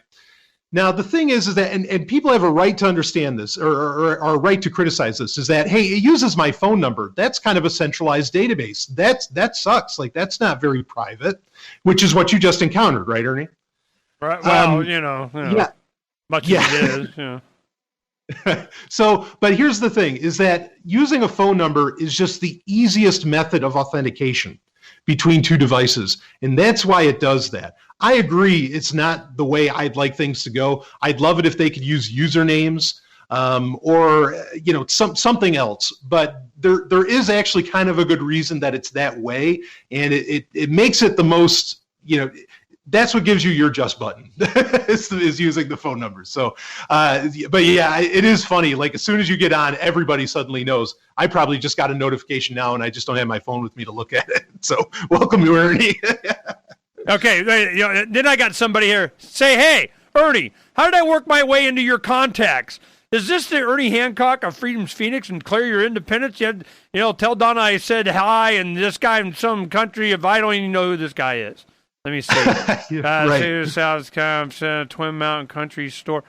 Now, the thing is that, and people have a right to understand this, or a right to criticize this, is that, hey, it uses my phone number. That's kind of a centralized database. That sucks. Like, that's not very private, which is what you just encountered, right, Ernie? Right. Well, yeah. Much as it is, yeah. So, but here's the thing, is that using a phone number is just the easiest method of authentication between two devices, and that's why it does that. I agree, it's not the way I'd like things to go. I'd love it if they could use usernames or something else. But there is actually kind of a good reason that it's that way, and it makes it the most, that's what gives you your just button is using the phone number. So, but yeah, it is funny. Like as soon as you get on, everybody suddenly knows. I probably just got a notification now, and I just don't have my phone with me to look at it. So, welcome to Ernie. Okay, then I got somebody here. Say, hey, Ernie, how did I work my way into your contacts? Is this the Ernie Hancock of Freedom's Phoenix and Declare Your Independence? Tell Donna I said hi, and this guy in some country, if I don't even know who this guy is. Let me see. Right. South Twin Mountain Country Store.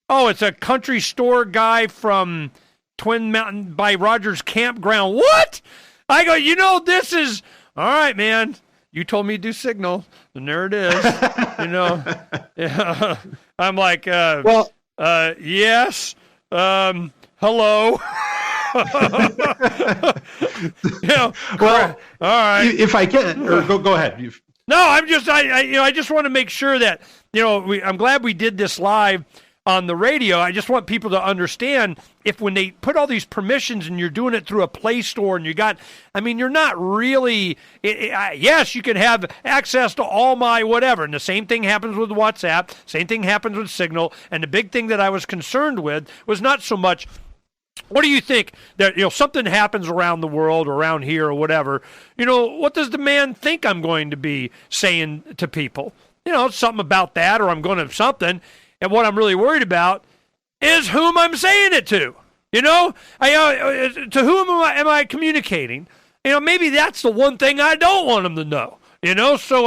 Oh, it's a country store guy from Twin Mountain by Rogers Campground. What? I go, this is, all right, man. You told me to do Signal, and there it is. Yeah. I'm like, yes. Hello. Well, all right. If I can, or go ahead. No, I'm just, I just want to make sure that, I'm glad we did this live on the radio. I just want people to understand when they put all these permissions and you're doing it through a Play Store and you're not really, yes, you can have access to all my whatever. And the same thing happens with WhatsApp. Same thing happens with Signal. And the big thing that I was concerned with was not so much, what do you think that, something happens around the world or around here or whatever, what does the man think I'm going to be saying to people? Something about that, or I'm going to something. And what I'm really worried about is whom I'm saying it to. To whom am I communicating? Maybe that's the one thing I don't want them to know. So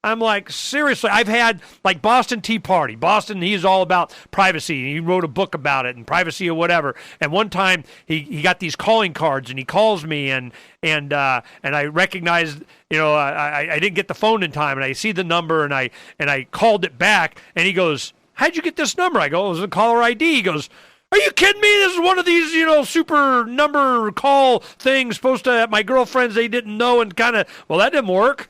I'm like, seriously, I've had like Boston Tea Party. Boston, he's all about privacy. He wrote a book about it and privacy or whatever. And one time he got these calling cards and he calls me and I recognized, I didn't get the phone in time and I see the number and I called it back and he goes, how'd you get this number? I go, it was a caller ID. He goes, are you kidding me? This is one of these, super number call things supposed to my girlfriends they didn't know and kind of, well, that didn't work.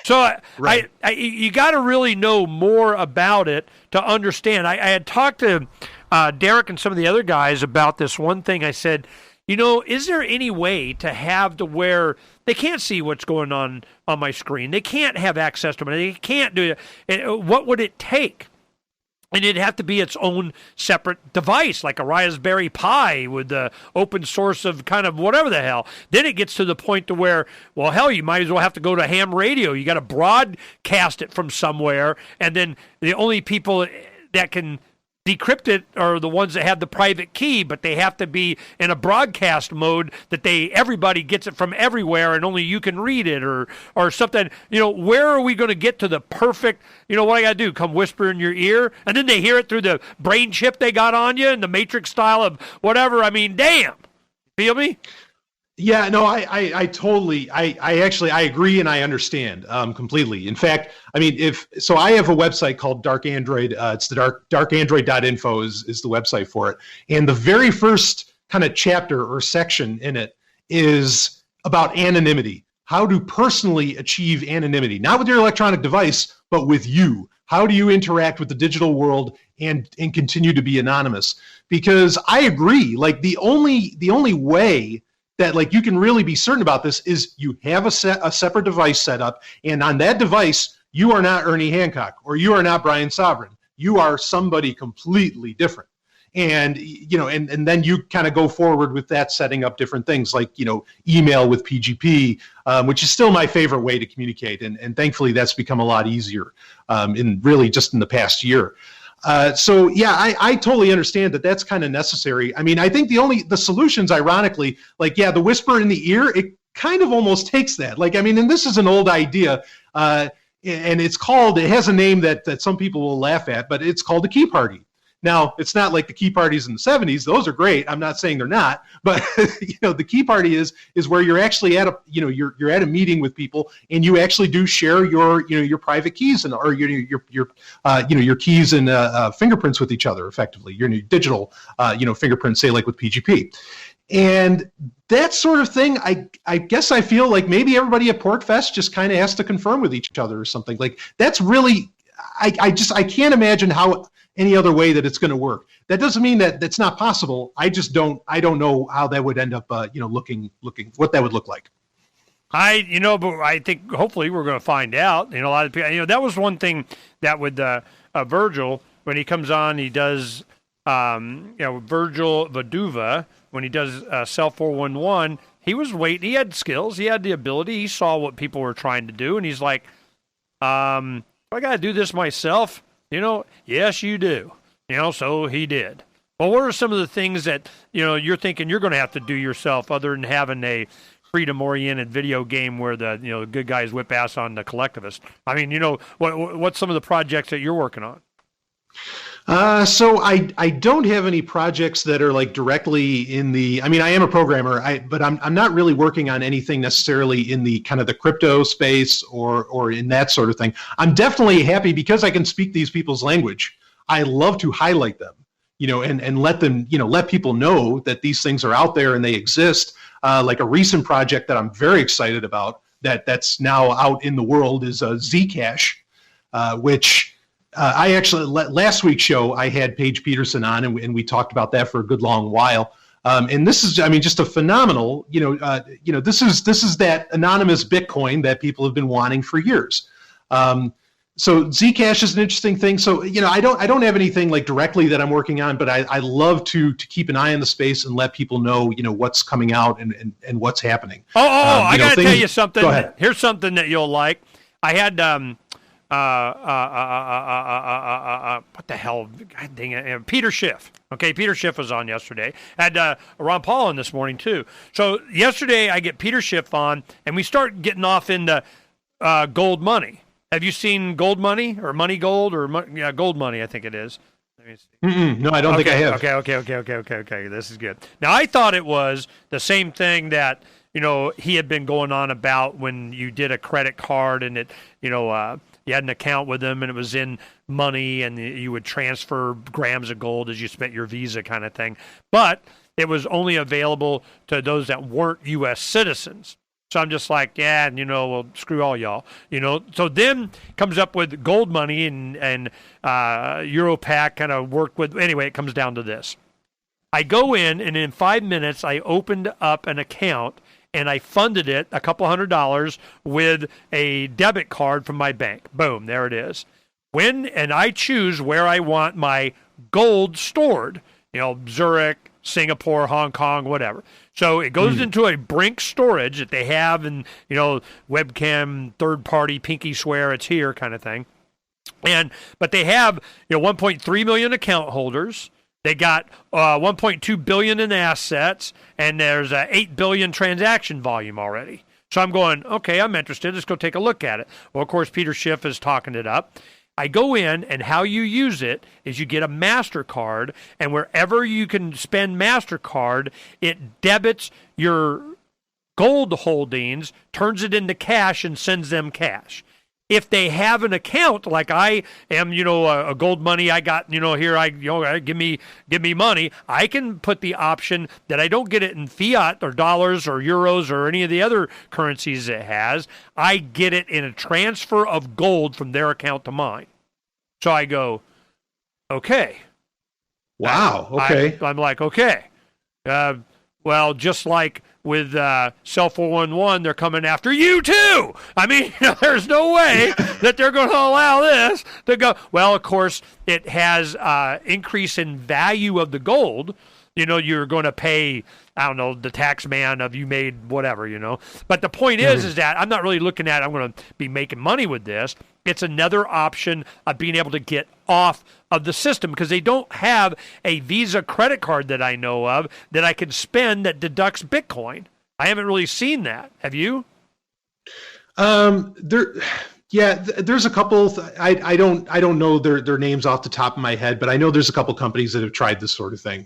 So right. you got to really know more about it to understand. I had talked to Derek and some of the other guys about this one thing. I said, is there any way to have to where they can't see what's going on my screen? They can't have access to it. They can't do it. What would it take? And it'd have to be its own separate device, like a Raspberry Pi with the open source of kind of whatever the hell. Then it gets to the point to where, well, hell, you might as well have to go to ham radio. You got to broadcast it from somewhere, and then the only people that can decrypt it are the ones that have the private key, but they have to be in a broadcast mode that everybody gets it from everywhere and only you can read it or something. Where are we going to get to the perfect, what I got to do? Come whisper in your ear? And then they hear it through the brain chip they got on you and the Matrix style of whatever. I mean, damn. Feel me? Yeah, no, I totally, I agree and I understand completely. In fact, I mean, I have a website called Dark Android. It's the darkandroid.info is the website for it. And the very first kind of chapter or section in it is about anonymity. How to personally achieve anonymity, not with your electronic device, but with you. How do you interact with the digital world and continue to be anonymous? Because I agree, like the only way that like you can really be certain about this is you have a separate device set up, and on that device you are not Ernie Hancock or you are not Brian Sovereign. You are somebody completely different, and and then you kind of go forward with that, setting up different things like email with PGP, which is still my favorite way to communicate, and thankfully that's become a lot easier in the past year. So yeah, I totally understand that that's kind of necessary. I mean, I think the solutions, ironically, like, yeah, the whisper in the ear, it kind of almost takes that. Like, I mean, and this is an old idea, and it has a name that some people will laugh at, but it's called the key party. Now, it's not like the key parties in the 70s. Those are great. I'm not saying they're not, but the key party is where you're actually at you're at a meeting with people and you actually do share your private keys or your keys and fingerprints with each other effectively. Your digital fingerprints, say like with PGP. And that sort of thing, I guess I feel like maybe everybody at PorcFest just kind of has to confirm with each other or something. Like that's really, I can't imagine how any other way that it's going to work. That doesn't mean that that's not possible. I don't know how that would end up, looking what that would look like. But I think hopefully we're going to find out. A lot of people, that was one thing that with Virgil, when he comes on, he does, Virgil Vaduva, when he does Cell 411, he was waiting. He had skills. He had the ability. He saw what people were trying to do. And he's like, I got to do this myself. Yes, you do. So he did. Well, what are some of the things that, you're thinking you're going to have to do yourself other than having a freedom-oriented video game where the good guys whip ass on the collectivist? I mean, what's some of the projects that you're working on? So I don't have any projects that are like directly I am a programmer, but I'm not really working on anything necessarily in the kind of the crypto space or in that sort of thing. I'm definitely happy because I can speak these people's language. I love to highlight them, and let them, let people know that these things are out there and they exist. Like a recent project that I'm very excited about that's now out in the world is Zcash, which I actually, last week's show, I had Paige Peterson on, and we talked about that for a good long while. And this is, just a phenomenal, this is that anonymous Bitcoin that people have been wanting for years. So Zcash is an interesting thing. So, I don't have anything like directly that I'm working on, but I love to keep an eye on the space and let people know, what's coming out and what's happening. I got to tell you something. Go ahead. Here's something that you'll like. I had, what the hell? God dang it. Peter Schiff. Okay, Peter Schiff was on yesterday. Had Ron Paul on this morning, too. So yesterday I get Peter Schiff on, and we start getting off into gold money. Have you seen Gold Money or Money Gold or Gold Money? I think it is. Let me see. No, I don't think I have. Okay. This is good. Now, I thought it was the same thing that, he had been going on about when you did a credit card and it, you had an account with them and it was in money and you would transfer grams of gold as you spent your Visa kind of thing. But it was only available to those that weren't U.S. citizens. So I'm just like, yeah, well, screw all y'all, So then comes up with Gold Money and Europac kind of worked with. Anyway, it comes down to this. I go in, and in 5 minutes, I opened up an account, and I funded it a couple $100 with a debit card from my bank. Boom, there it is. And I choose where I want my gold stored, Zurich, Singapore, Hong Kong, whatever. So it goes into a Brink storage that they have and, webcam, third party, pinky swear it's here kind of thing. But they have, 1.3 million account holders. They got 1.2 billion in assets, and there's 8 billion transaction volume already. So I'm going, okay, I'm interested. Let's go take a look at it. Well, of course, Peter Schiff is talking it up. I go in, and how you use it is you get a MasterCard, and wherever you can spend MasterCard, it debits your gold holdings, turns it into cash, and sends them cash. If they have an account like I am, a Gold Money, I got, here, give me money. I can put the option that I don't get it in fiat or dollars or euros or any of the other currencies it has. I get it in a transfer of gold from their account to mine. So I go, okay. Wow. Okay. I'm like, okay. Well, just like with Cell 411, they're coming after you too. I mean, there's no way that they're going to allow this to go. Well, of course, it has increase in value of the gold. You're going to pay, I don't know, the tax man of you made whatever, But the point is that I'm not really looking at I'm going to be making money with this. It's another option of being able to get off of the system because they don't have a Visa credit card that I know of that I can spend that deducts Bitcoin. I haven't really seen that. Have you? There's a couple. I don't know their names off the top of my head, but I know there's a couple companies that have tried this sort of thing.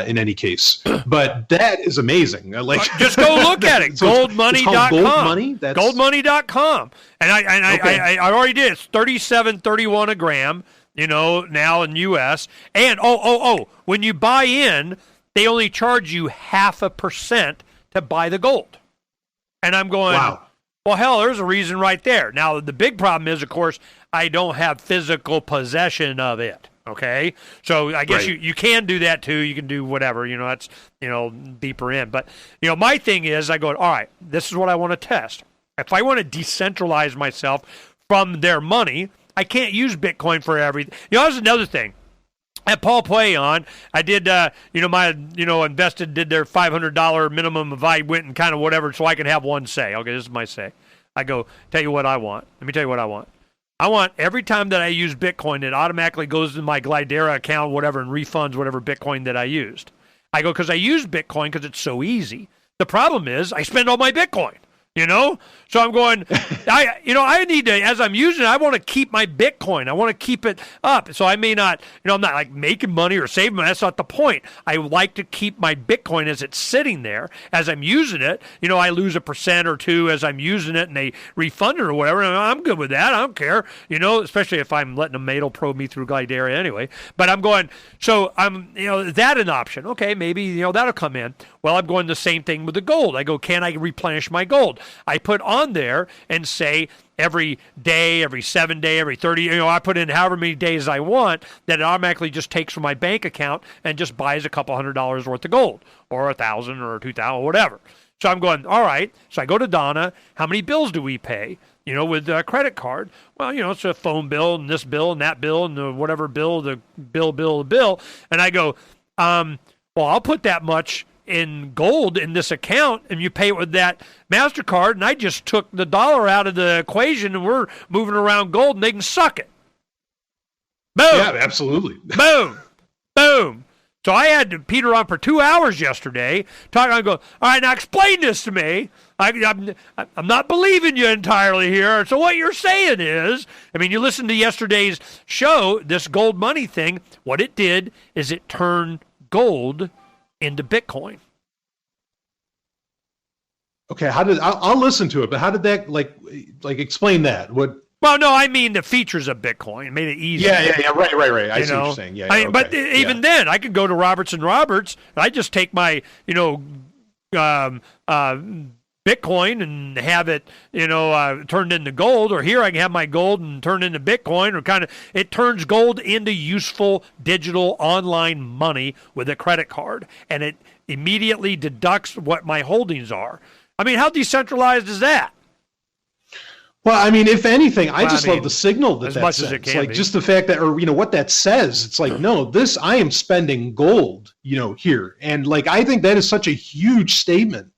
In any case, but that is amazing. Just go look at it. Goldmoney.com. Gold Money? Goldmoney.com. And I already did. It's $37.31 a gram. Now in U.S. And when you buy in, they only charge you 0.5% to buy the gold. And I'm going, wow. Well, hell, there's a reason right there. Now the big problem is, of course, I don't have physical possession of it. Okay, so I guess you can do that too. You can do whatever, that's, deeper in. But, my thing is I go, all right, this is what I want to test. If I want to decentralize myself from their money, I can't use Bitcoin for everything. That's another thing. At Paul Play on, I did, invested, did their $500 minimum if I went and kind of whatever so I can have one say. Okay, this is my say. I go, tell you what I want. Let me tell you what I want. I want every time that I use Bitcoin, it automatically goes to my Glidera account, whatever, and refunds whatever Bitcoin that I used. I go, because I use Bitcoin because it's so easy. The problem is I spend all my Bitcoin. So I'm going, I need to, as I'm using it, I want to keep my Bitcoin. I want to keep it up. So I may not, I'm not like making money or saving money. That's not the point. I like to keep my Bitcoin as it's sitting there. As I'm using it, I lose 1% or 2% as I'm using it and they refund it or whatever. And I'm good with that. I don't care, especially if I'm letting them Madel probe me through Glidera anyway. But I'm going, so I'm, is that an option? Okay, maybe, that'll come in. Well, I'm going the same thing with the gold. I go, can I replenish my gold? I put on there and say every day, every 7 day, every 30, I put in however many days I want, that it automatically just takes from my bank account and just buys a couple $100 worth of gold or 1,000 or 2,000 or whatever. So I'm going, all right. So I go to Donna. How many bills do we pay? With a credit card. Well, it's a phone bill and this bill and that bill and the whatever bill, the bill. And I go, well, I'll put that much in gold in this account and you pay it with that MasterCard, and I just took the dollar out of the equation and we're moving around gold and they can suck it. Boom. Yeah, absolutely. Boom. So I had Peter on for 2 hours yesterday, talking. I go, all right, now explain this to me. I'm not believing you entirely here. So what you're saying is, I mean, you listened to yesterday's show, this gold money thing. What it did is it turned gold into Bitcoin. Okay, I'll listen to it, but how did that like explain that? What? Well, no, I mean the features of Bitcoin. It made it easy. Yeah, right. I see what you're saying. Yeah, okay. But even then, I could go to Roberts and Roberts. And I just take my, Bitcoin and have it, turned into gold. Or here I can have my gold and turn into Bitcoin. Or it turns gold into useful digital online money with a credit card, and it immediately deducts what my holdings are. I mean, how decentralized is that? Well, I mean, if anything, I love the signal that much sends. As it can be. Just the fact that, or what that says. It's like, no, I am spending gold, here, and I think that is such a huge statement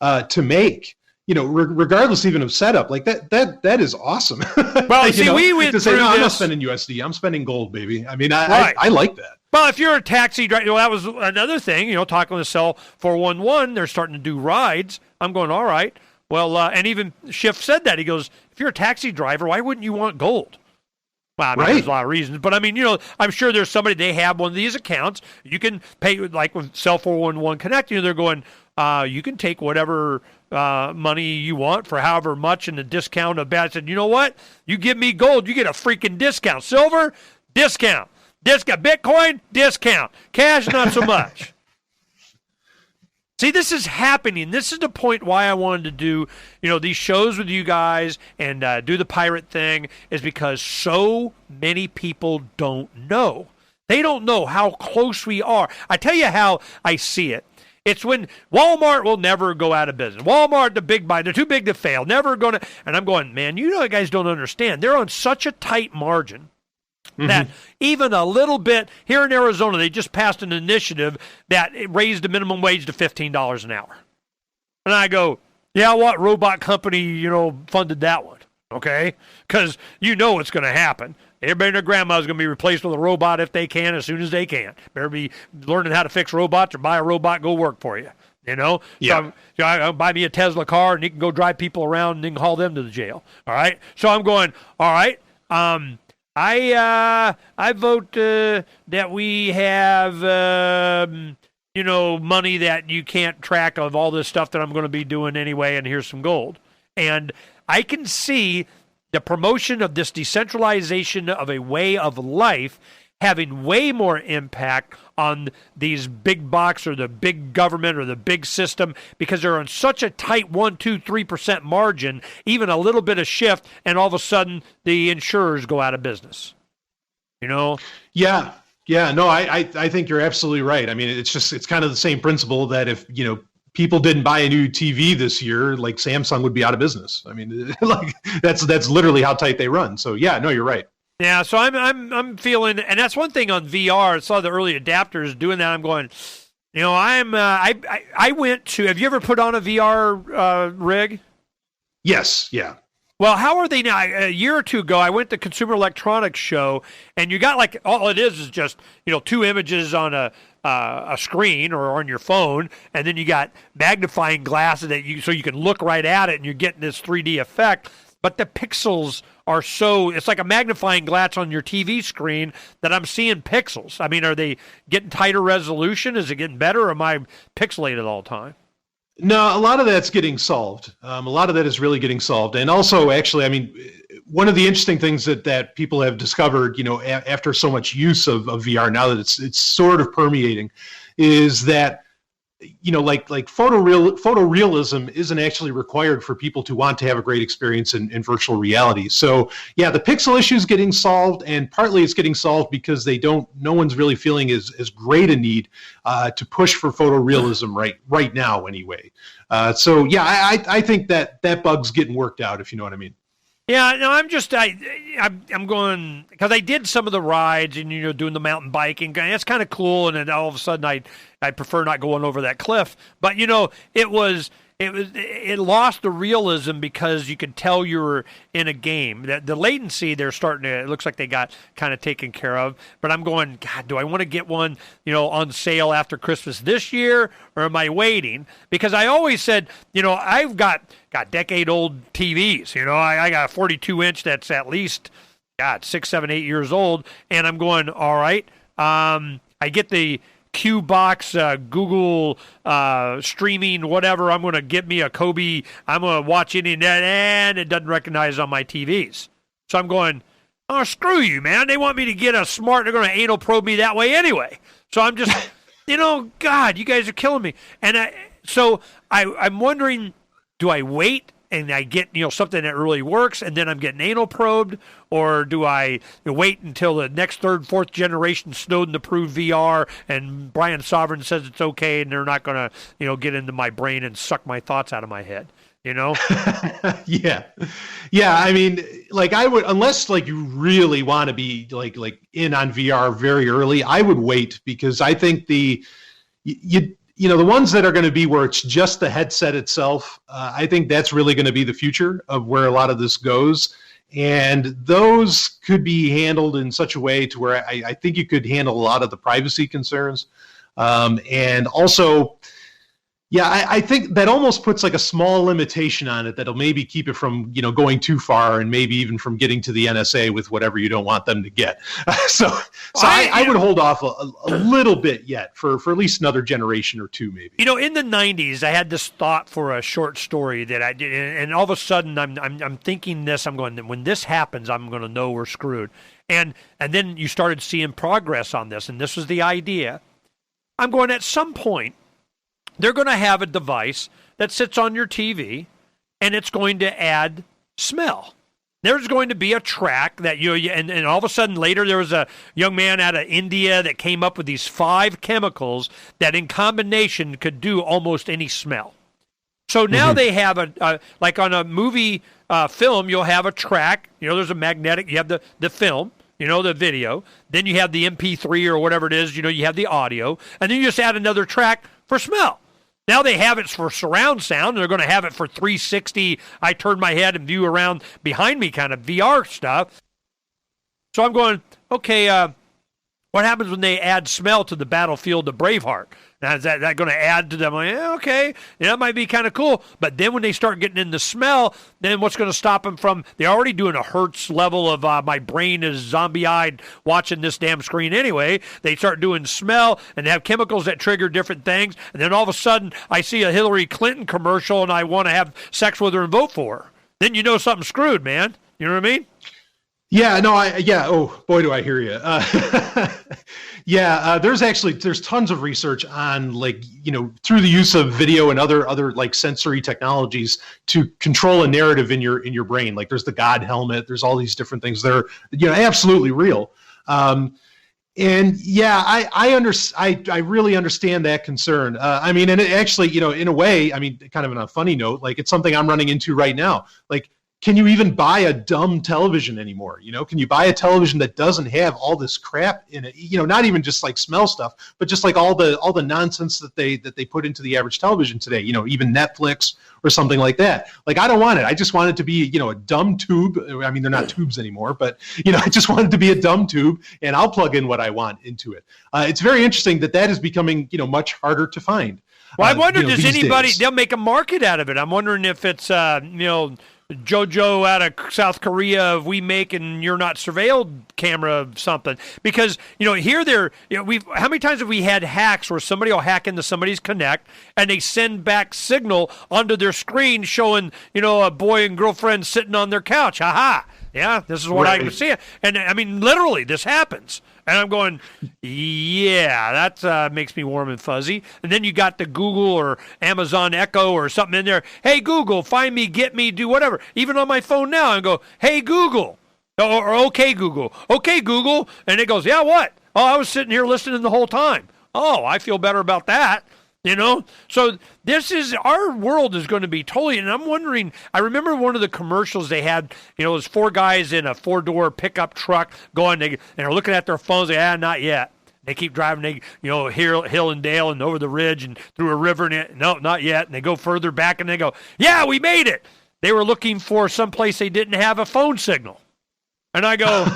to make. Regardless even of setup, that is awesome. Well, see, we went to say, through no, I'm not this. spending USD, I'm spending gold, baby. I mean, Right. I like that. Well, if you're a taxi driver, that was another thing. Talking to Cell 411, they're starting to do rides. I'm going, all right. Well, and even Schiff said that. He goes, if you're a taxi driver, why wouldn't you want gold? Well, I mean, there's a lot of reasons. But, I mean, I'm sure there's somebody, they have one of these accounts. You can pay, like with Cell 411 Connect, they're going, you can take whatever money you want for however much in the discount of that. I said, you know what? You give me gold, you get a freaking discount. Silver, discount. Bitcoin, discount. Cash, not so much. See, this is happening. This is the point why I wanted to do, these shows with you guys and do the pirate thing, is because so many people don't know. They don't know how close we are. I tell you how I see it. It's when Walmart will never go out of business. Walmart, the big buy, they're too big to fail. Never going to. And I'm going, man, you guys don't understand. They're on such a tight margin that even a little bit, here in Arizona, they just passed an initiative that it raised the minimum wage to $15 an hour. And I go, yeah, what robot company, funded that one? Okay? Because what's going to happen. Everybody and their grandma's going to be replaced with a robot if they can, as soon as they can. Better be learning how to fix robots or buy a robot, go work for you. Yeah. So I'll buy me a Tesla car and he can go drive people around and he can haul them to the jail. All right? So I'm going, all right, I vote that we have money that you can't track of all this stuff that I'm going to be doing anyway, and here's some gold. And I can see the promotion of this decentralization of a way of life having way more impact on these big box or the big government or the big system, because they're on such a tight 1%, 2%, 3% margin, even a little bit of shift, and all of a sudden the insurers go out of business. Yeah. No, I think you're absolutely right. I mean, it's kind of the same principle that if, people didn't buy a new TV this year, like Samsung would be out of business. I mean, that's literally how tight they run. So yeah, no, you're right. Yeah, so I'm feeling, and that's one thing on VR. I saw the early adapters doing that. I'm going, I went to. Have you ever put on a VR rig? Yes. Yeah. Well, how are they now? A year or two ago, I went to Consumer Electronics Show, and you got all it is just two images on a screen or on your phone, and then you got magnifying glasses so you can look right at it, and you're getting this 3D effect. But the pixels are it's like a magnifying glass on your TV screen that I'm seeing pixels. I mean, are they getting tighter resolution? Is it getting better, or am I pixelated all the time? No, a lot of that's getting solved. A lot of that is really getting solved. And also, actually, I mean, one of the interesting things that people have discovered, after so much use of VR, now that it's sort of permeating, is that, like photorealism isn't actually required for people to want to have a great experience in virtual reality. So yeah, the pixel issue is getting solved, and partly it's getting solved because no one's really feeling as great a need to push for photorealism right now anyway. So yeah, I think that bug's getting worked out, if you know what I mean. Yeah, no, I'm going, because I did some of the rides and, doing the mountain biking. That's kind of cool. And then all of a sudden I prefer not going over that cliff. But, it was it lost the realism because you could tell you were in a game. The latency they're starting to, it looks like they got kind of taken care of. But I'm going, God, do I want to get one, on sale after Christmas this year, or am I waiting? Because I always said, I've got decade-old TVs. I got a 42-inch that's at least, 6, 7, 8 years old, and I'm going, all right. I get the Q-Box, Google streaming, whatever. I'm going to get me a Kobe. I'm going to watch any of that, and it doesn't recognize on my TVs. So I'm going, oh, screw you, man. They want me to get a smart. They're going to anal probe me that way anyway. So I'm just, God, you guys are killing me. And I'm wondering, do I wait and I get, something that really works, and then I'm getting anal probed, or do I wait until the next third, fourth generation Snowden-approved VR, and Brian Sovereign says it's okay, and they're not going to, get into my brain and suck my thoughts out of my head, Yeah. I mean, I would, unless you really want to be like in on VR very early, I would wait, because I think the ones that are going to be where it's just the headset itself, I think that's really going to be the future of where a lot of this goes. And those could be handled in such a way to where I think you could handle a lot of the privacy concerns. And also, I think that almost puts a small limitation on it that'll maybe keep it from, going too far, and maybe even from getting to the NSA with whatever you don't want them to get. So I would hold off a little bit yet for at least another generation or two, maybe. In the 90s, I had this thought for a short story that I did, and all of a sudden I'm thinking this. I'm going, when this happens, I'm going to know we're screwed. And then you started seeing progress on this, and this was the idea. I'm going, at some point, they're going to have a device that sits on your TV, and it's going to add smell. There's going to be a track that and all of a sudden later there was a young man out of India that came up with these 5 chemicals that in combination could do almost any smell. So now they have like on a movie film, you'll have a track. There's a magnetic. You have the film. The video. Then you have the MP3 or whatever it is. You have the audio, and then you just add another track for smell. Now they have it for surround sound, and they're going to have it for 360, I turn my head and view around behind me kind of VR stuff. So I'm going, okay, what happens when they add smell to the battlefield of Braveheart? Now, is that going to add to them? Like, okay, that might be kind of cool. But then when they start getting into smell, then what's going to stop them from, they're already doing a hertz level of my brain is zombie-eyed watching this damn screen anyway. They start doing smell, and they have chemicals that trigger different things. And then all of a sudden, I see a Hillary Clinton commercial, and I want to have sex with her and vote for her. Then you know something's screwed, man. You know what I mean? Yeah, no, oh boy, do I hear you. There's tons of research on through the use of video and other sensory technologies to control a narrative in your brain. Like there's the God helmet, there's all these different things that are absolutely real. I really understand that concern. And it actually, in a way, kind of on a funny note, it's something I'm running into right now. Can you even buy a dumb television anymore? Can you buy a television that doesn't have all this crap in it? Not even just smell stuff, but just all the nonsense that they put into the average television today. Even Netflix or something like that. I don't want it. I just want it to be a dumb tube. They're not tubes anymore, but I just want it to be a dumb tube, and I'll plug in what I want into it. It's very interesting that is becoming much harder to find. Well, I wonder, does anybody? They'll make a market out of it. I'm wondering if it's JoJo out of South Korea, if we make and you're not surveilled camera of something. Because, here how many times have we had hacks where somebody will hack into somebody's Connect and they send back signal onto their screen showing, a boy and girlfriend sitting on their couch. Ha-ha. Yeah, this is what I can see. And literally, this happens. And I'm going, yeah, that makes me warm and fuzzy. And then you got the Google or Amazon Echo or something in there. Hey, Google, find me, get me, do whatever. Even on my phone now, I go, hey, Google. Or okay, Google. Okay, Google. And it goes, yeah, what? Oh, I was sitting here listening the whole time. Oh, I feel better about that. So our world is going to be totally, and I'm wondering, I remember one of the commercials they had, it was 4 guys in a 4-door pickup truck going, and they're looking at their phones, not yet. They keep driving, hill and dale and over the ridge and through a river. And no, not yet. And they go further back and they go, yeah, we made it. They were looking for someplace they didn't have a phone signal. And I go,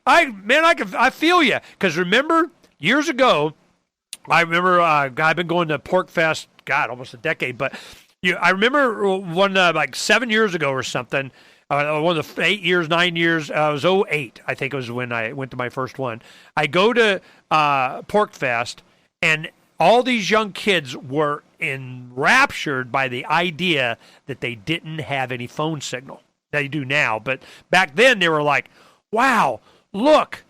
I feel you. Because remember, years ago, I've been going to Pork Fest, almost a decade. But I remember one like 7 years ago or something. One of the 9 years, it was 2008, I think it was when I went to my first one. I go to Pork Fest, and all these young kids were enraptured by the idea that they didn't have any phone signal. They do now, but back then they were like, wow, look,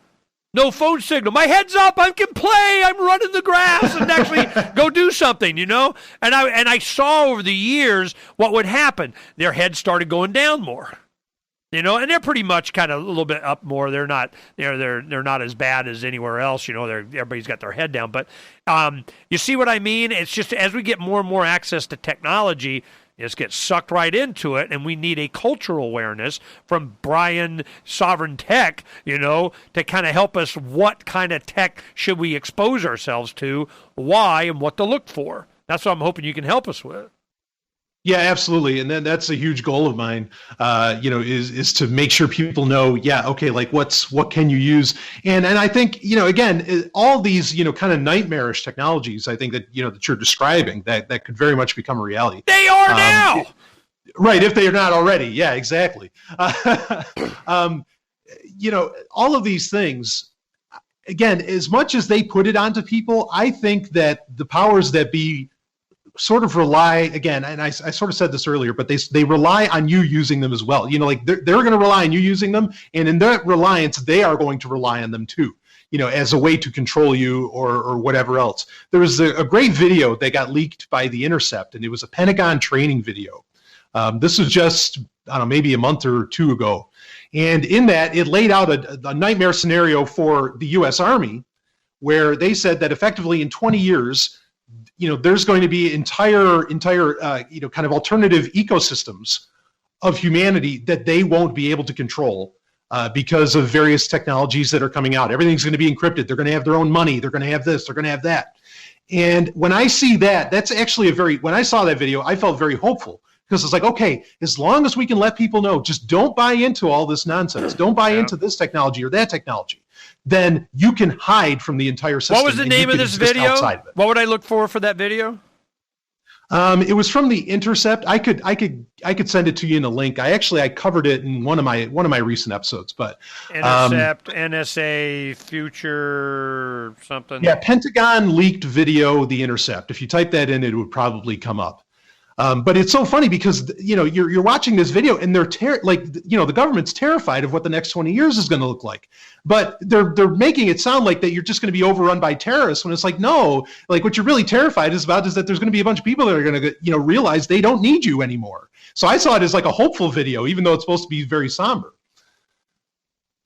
no phone signal. My head's up. I can play. I'm running the grass and actually go do something, And I saw over the years what would happen. Their heads started going down more. And they're pretty much kind of a little bit up more. They're not, they're not as bad as anywhere else. Everybody's got their head down. But you see what I mean? It's just as we get more and more access to technology, just get sucked right into it, and we need a cultural awareness from Brian Sovereign Tech, to kind of help us. What kind of tech should we expose ourselves to? Why and what to look for? That's what I'm hoping you can help us with. Yeah, absolutely. And then that's a huge goal of mine, is to make sure people know, like what can you use? And I think, again, all these, kind of nightmarish technologies, I think that you're describing that could very much become a reality. They are now. Right. If they are not already. Yeah, exactly. All of these things, again, as much as they put it onto people, I think that the powers that be sort of rely, again, and I sort of said this earlier, but they rely on you using them as well. They're going to rely on you using them, and in that reliance, they are going to rely on them too, as a way to control you or whatever else. There was a great video that got leaked by The Intercept, and it was a Pentagon training video. This was just, I don't know, maybe a month or two ago. And in that, it laid out a nightmare scenario for the U.S. Army, where they said that effectively in 20 years, there's going to be entire kind of alternative ecosystems of humanity that they won't be able to control because of various technologies that are coming out. Everything's going to be encrypted. They're going to have their own money. They're going to have this. They're going to have that. And when I see that, that's actually when I saw that video, I felt very hopeful because it's like, okay, as long as we can let people know, just don't buy into all this nonsense. Don't buy into this technology or that technology. Then you can hide from the entire system. What was the name of this video? What would I look for that video? It was from The Intercept. I could send it to you in a link. I covered it in one of my recent episodes. But Intercept, NSA, future something. Yeah, Pentagon leaked video. The Intercept. If you type that in, it would probably come up. But it's so funny because you're watching this video and they're the government's terrified of what the next 20 years is going to look like, but they're making it sound like that you're just going to be overrun by terrorists when it's like no, like what you're really terrified is that there's going to be a bunch of people that are going to realize they don't need you anymore. So I saw it as like a hopeful video, even though it's supposed to be very somber.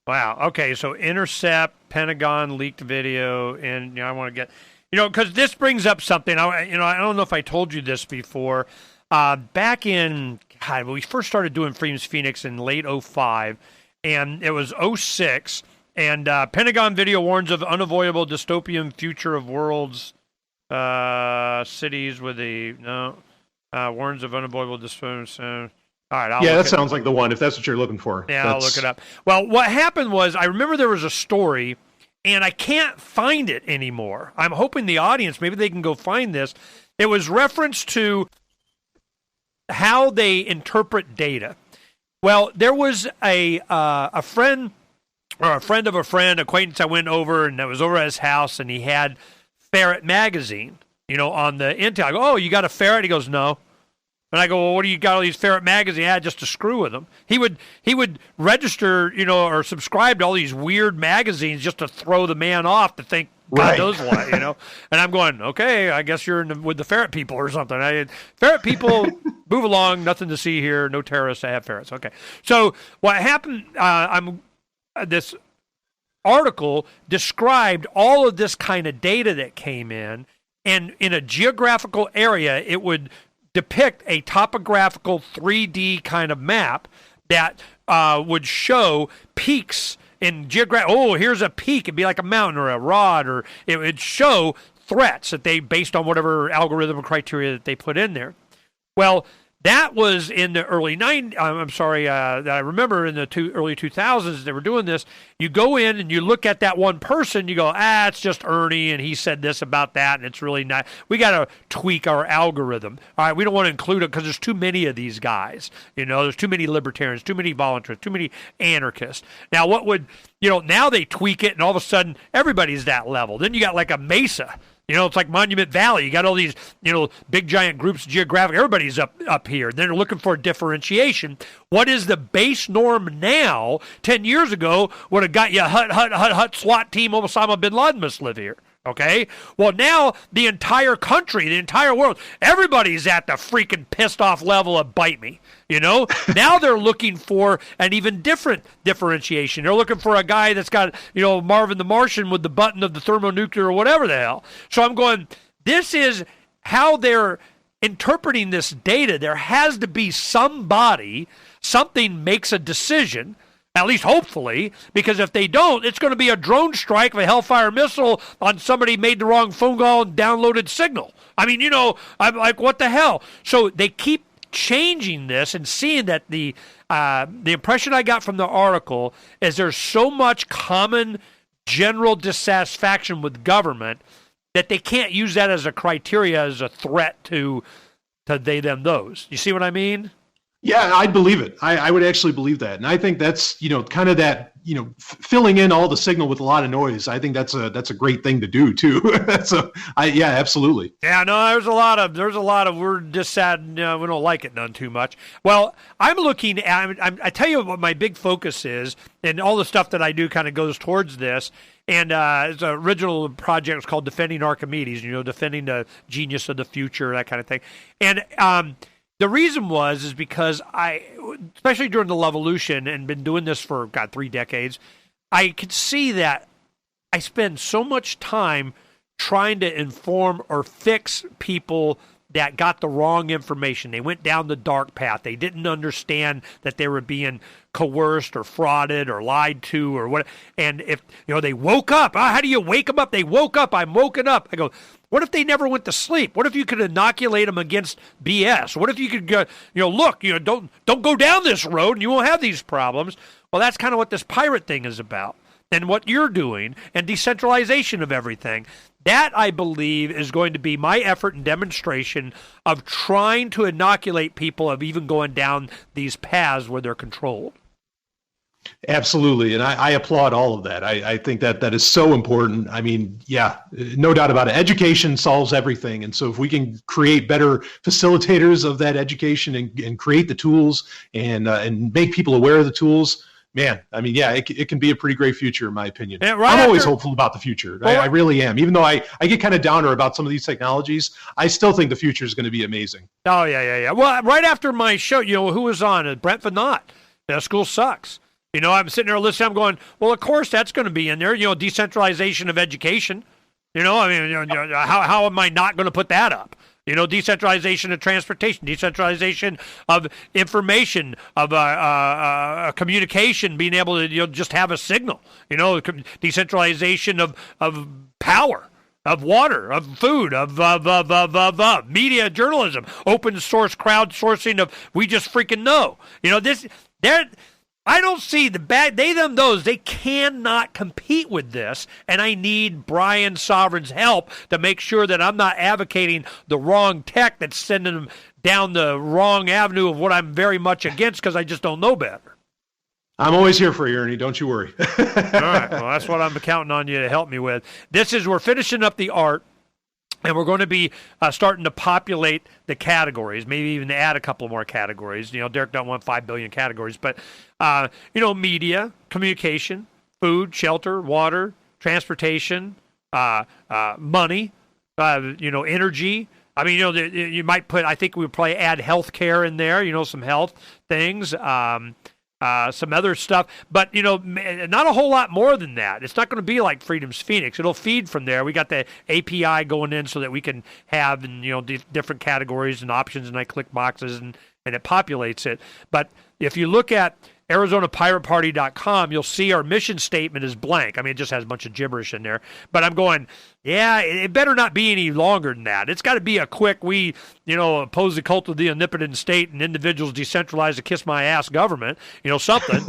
Wow. Okay. So Intercept, Pentagon leaked video, and I want to get. Because this brings up something. I don't know if I told you this before. Back in, when we first started doing Freedom's Phoenix in late 2005, and it was 2006, and Pentagon video warns of unavoidable dystopian future of worlds, cities with warns of unavoidable dystopian. All right, that sounds like the one, if that's what you're looking for. Yeah, I'll look it up. Well, what happened was, I remember there was a story, and I can't find it anymore. I'm hoping the audience, maybe they can go find this. It was reference to how they interpret data. Well, there was a friend or a friend of a friend, acquaintance I went over, and I was over at his house, and he had Ferret magazine, on the Intel. I go, oh, you got a Ferret? He goes, no. And I go, well, what do you got all these Ferret magazines? Yeah, just to screw with them. He would register, or subscribe to all these weird magazines just to throw the man off to think God knows what, And I'm going, okay, I guess you're with the ferret people or something. Ferret people, move along, nothing to see here, no terrorists, I have ferrets. Okay. So what happened, this article described all of this kind of data that came in, and in a geographical area, it would depict a topographical 3D kind of map that would show peaks in geographic. Oh, here's a peak. It'd be like a mountain or a rod, or it would show threats that they based on whatever algorithm or criteria that they put in there. Well, that was in the early I remember in the early 2000s they were doing this. You go in and you look at that one person, you go, it's just Ernie, and he said this about that, and it's really not. We got to tweak our algorithm. All right, we don't want to include it because there's too many of these guys. There's too many libertarians, too many volunteers, too many anarchists. Now, now they tweak it, and all of a sudden everybody's that level. Then you got like a Mesa. It's like Monument Valley. You got all these, big giant groups, geographic. Everybody's up here. They're looking for differentiation. What is the base norm now? 10 years ago would have got you a hut SWAT team. Osama bin Laden must live here. Okay? Well, now the entire country, the entire world, everybody's at the freaking pissed off level of bite me. Now they're looking for an even different differentiation. They're looking for a guy that's got, Marvin the Martian with the button of the thermonuclear or whatever the hell. So I'm going, this is how they're interpreting this data. There has to be something makes a decision, at least hopefully, because if they don't, it's going to be a drone strike of a Hellfire missile on somebody made the wrong phone call and downloaded signal. I mean, I'm like, what the hell? So they keep changing this and seeing that the impression I got from the article is there's so much common general dissatisfaction with government that they can't use that as a criteria as a threat to they, them, those. You see what I mean? Yeah, I'd believe it. I would actually believe that. And I think that's, kind of that, filling in all the signal with a lot of noise. I think that's a great thing to do too. So yeah, absolutely. Yeah, no, there's a lot of, we're just sad. We don't like it none too much. Well, I'm looking at, I tell you what my big focus is, and all the stuff that I do kind of goes towards this. And it's an original project. It's called Defending Archimedes, defending the genius of the future, that kind of thing. And, the reason is because especially during the Levolution, and been doing this for, 3 decades, I could see that I spend so much time trying to inform or fix people that got the wrong information. They went down the dark path. They didn't understand that they were being coerced or frauded or lied to or what. And if, they woke up, how do you wake them up? They woke up. I'm woken up. I go, what if they never went to sleep? What if you could inoculate them against BS? What if you could go, look, don't go down this road and you won't have these problems. Well, that's kind of what this pirate thing is about, and what you're doing, and decentralization of everything. That, I believe, is going to be my effort and demonstration of trying to inoculate people of even going down these paths where they're controlled. Absolutely. And I applaud all of that. I think that is so important. I mean, yeah, no doubt about it. Education solves everything. And so if we can create better facilitators of that education and create the tools and make people aware of the tools, man, I mean, yeah, it can be a pretty great future, in my opinion. I'm always hopeful about the future. I really am. Even though I get kind of downer about some of these technologies, I still think the future is going to be amazing. Oh, yeah. Well, right after my show, who was on? Brent Vanott. School sucks. I'm sitting there listening. I'm going, well, of course that's going to be in there. Decentralization of education. How am I not going to put that up? Decentralization of transportation, decentralization of information, of communication, being able to just have a signal. Decentralization of power, of water, of food, of media, journalism, open source, crowdsourcing of we just freaking know. I don't see the bad, they, them, those, they cannot compete with this, and I need Brian Sovereign's help to make sure that I'm not advocating the wrong tech that's sending them down the wrong avenue of what I'm very much against because I just don't know better. I'm always here for you, Ernie. Don't you worry. All right. Well, that's what I'm counting on you to help me with. We're finishing up the art. And we're going to be starting to populate the categories, maybe even add a couple more categories. Derek don't want 5 billion categories, but, media, communication, food, shelter, water, transportation, money, energy. I mean, you might put, I think we would probably add healthcare in there, some health things. Some other stuff, but not a whole lot more than that. It's not going to be like Freedom's Phoenix. It'll feed from there. We got the API going in so that we can have different categories and options, and I click boxes and it populates it. But if you look at ArizonaPirateParty.com, you'll see our mission statement is blank. I mean, it just has a bunch of gibberish in there. But I'm going, yeah, it better not be any longer than that. It's got to be a quick, we, oppose the cult of the omnipotent state and individuals decentralized to kiss my ass government, something,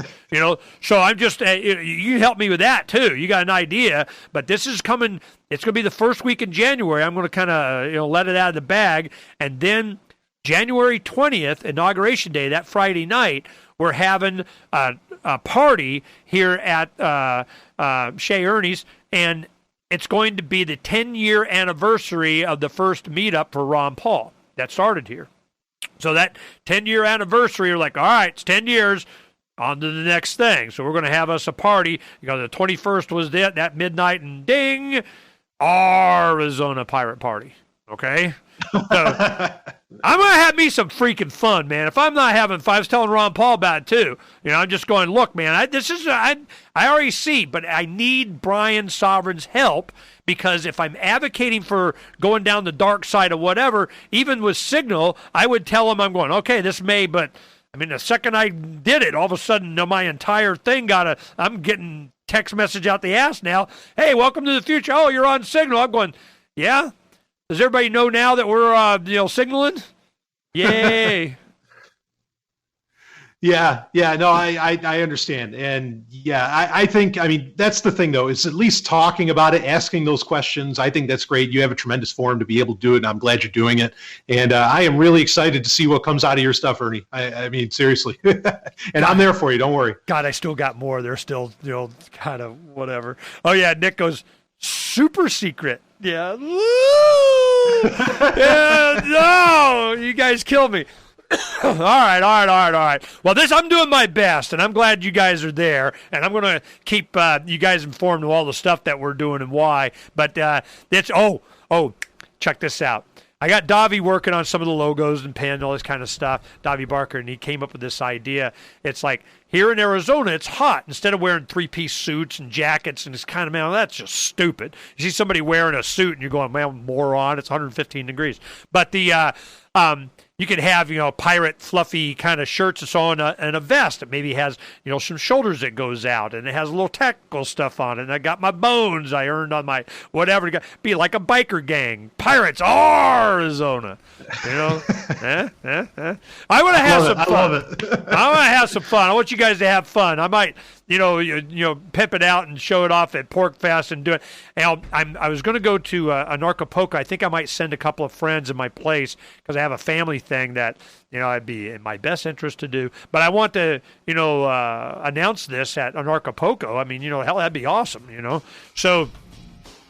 So I'm just, you help me with that too. You got an idea, but this is coming, it's going to be the first week in January. I'm going to kind of, let it out of the bag. And then January 20th, Inauguration Day, that Friday night, we're having a party here at Chez Ernie's, and it's going to be the 10-year anniversary of the first meetup for Ron Paul that started here. So that 10-year anniversary, we're like, all right, it's 10 years, on to the next thing. So we're going to have us a party. The 21st was that midnight, and ding, Arizona Pirate Party. Okay? So I'm going to have me some freaking fun, man. If I'm not having fun, I was telling Ron Paul about it too. I'm just going, look, man, I already see, but I need Brian Sovereign's help, because if I'm advocating for going down the dark side of whatever, even with Signal, I would tell him I'm going, okay, this may, but I mean, the second I did it, all of a sudden my entire thing I'm getting text message out the ass now. Hey, welcome to the future. Oh, you're on Signal. I'm going, yeah. Does everybody know now that we're, signaling? Yay. Yeah. No, I understand. And yeah, I think, that's the thing though, is at least talking about it, asking those questions. I think that's great. You have a tremendous forum to be able to do it, and I'm glad you're doing it. And I am really excited to see what comes out of your stuff, Ernie. I mean, seriously. And I'm there for you. Don't worry. God, I still got more. They're still, kind of whatever. Oh yeah. Nick goes, super secret. Yeah. Yeah, no, you guys kill me. All right. Well, I'm doing my best, and I'm glad you guys are there, and I'm going to keep you guys informed of all the stuff that we're doing and why. But check this out. I got Davi working on some of the logos and pen and all this kind of stuff, Davi Barker, and he came up with this idea. It's like, here in Arizona, it's hot. Instead of wearing three-piece suits and jackets, and it's kind of, man, that's just stupid. You see somebody wearing a suit, and you're going, man, moron, it's 115 degrees. But you could have, pirate fluffy kind of shirts and so on, and a vest that maybe has, some shoulders that goes out, and it has a little tactical stuff on it. And I got my bones I earned on my whatever. Be like a biker gang. Pirates, Arizona. I want to have some fun. I love it. I want to have some fun. I want you guys to have fun. I might, pimp it out and show it off at Pork Fest and do it. And I was going to go to Anarchapulco. I think I might send a couple of friends in my place, because I have a family thing that, I'd be in my best interest to do. But I want to, announce this at Anarchapulco. I mean, hell, that'd be awesome, So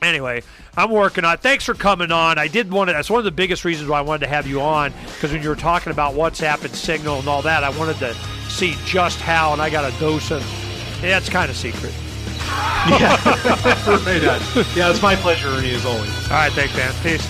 anyway, I'm working on it. Thanks for coming on. That's one of the biggest reasons why I wanted to have you on, because when you were talking about WhatsApp and Signal and all that, I wanted to see just how, and I got a dose of, it's kind of secret. Yeah, right on. Yeah, it's my pleasure, Ernie, as always. All right, thanks, man. Peace.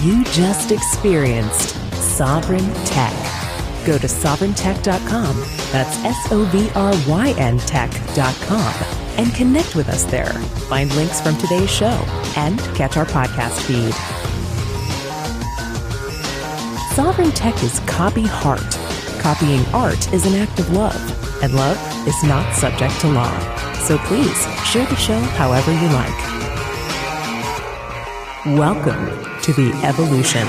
You just experienced Sovereign Tech. Go to sovereigntech.com, that's SOVRYN tech.com, and connect with us there. Find links from today's show and catch our podcast feed. Sovereign Tech is copy heart. Copying art is an act of love, and love is not subject to law. So please share the show however you like. Welcome to the evolution.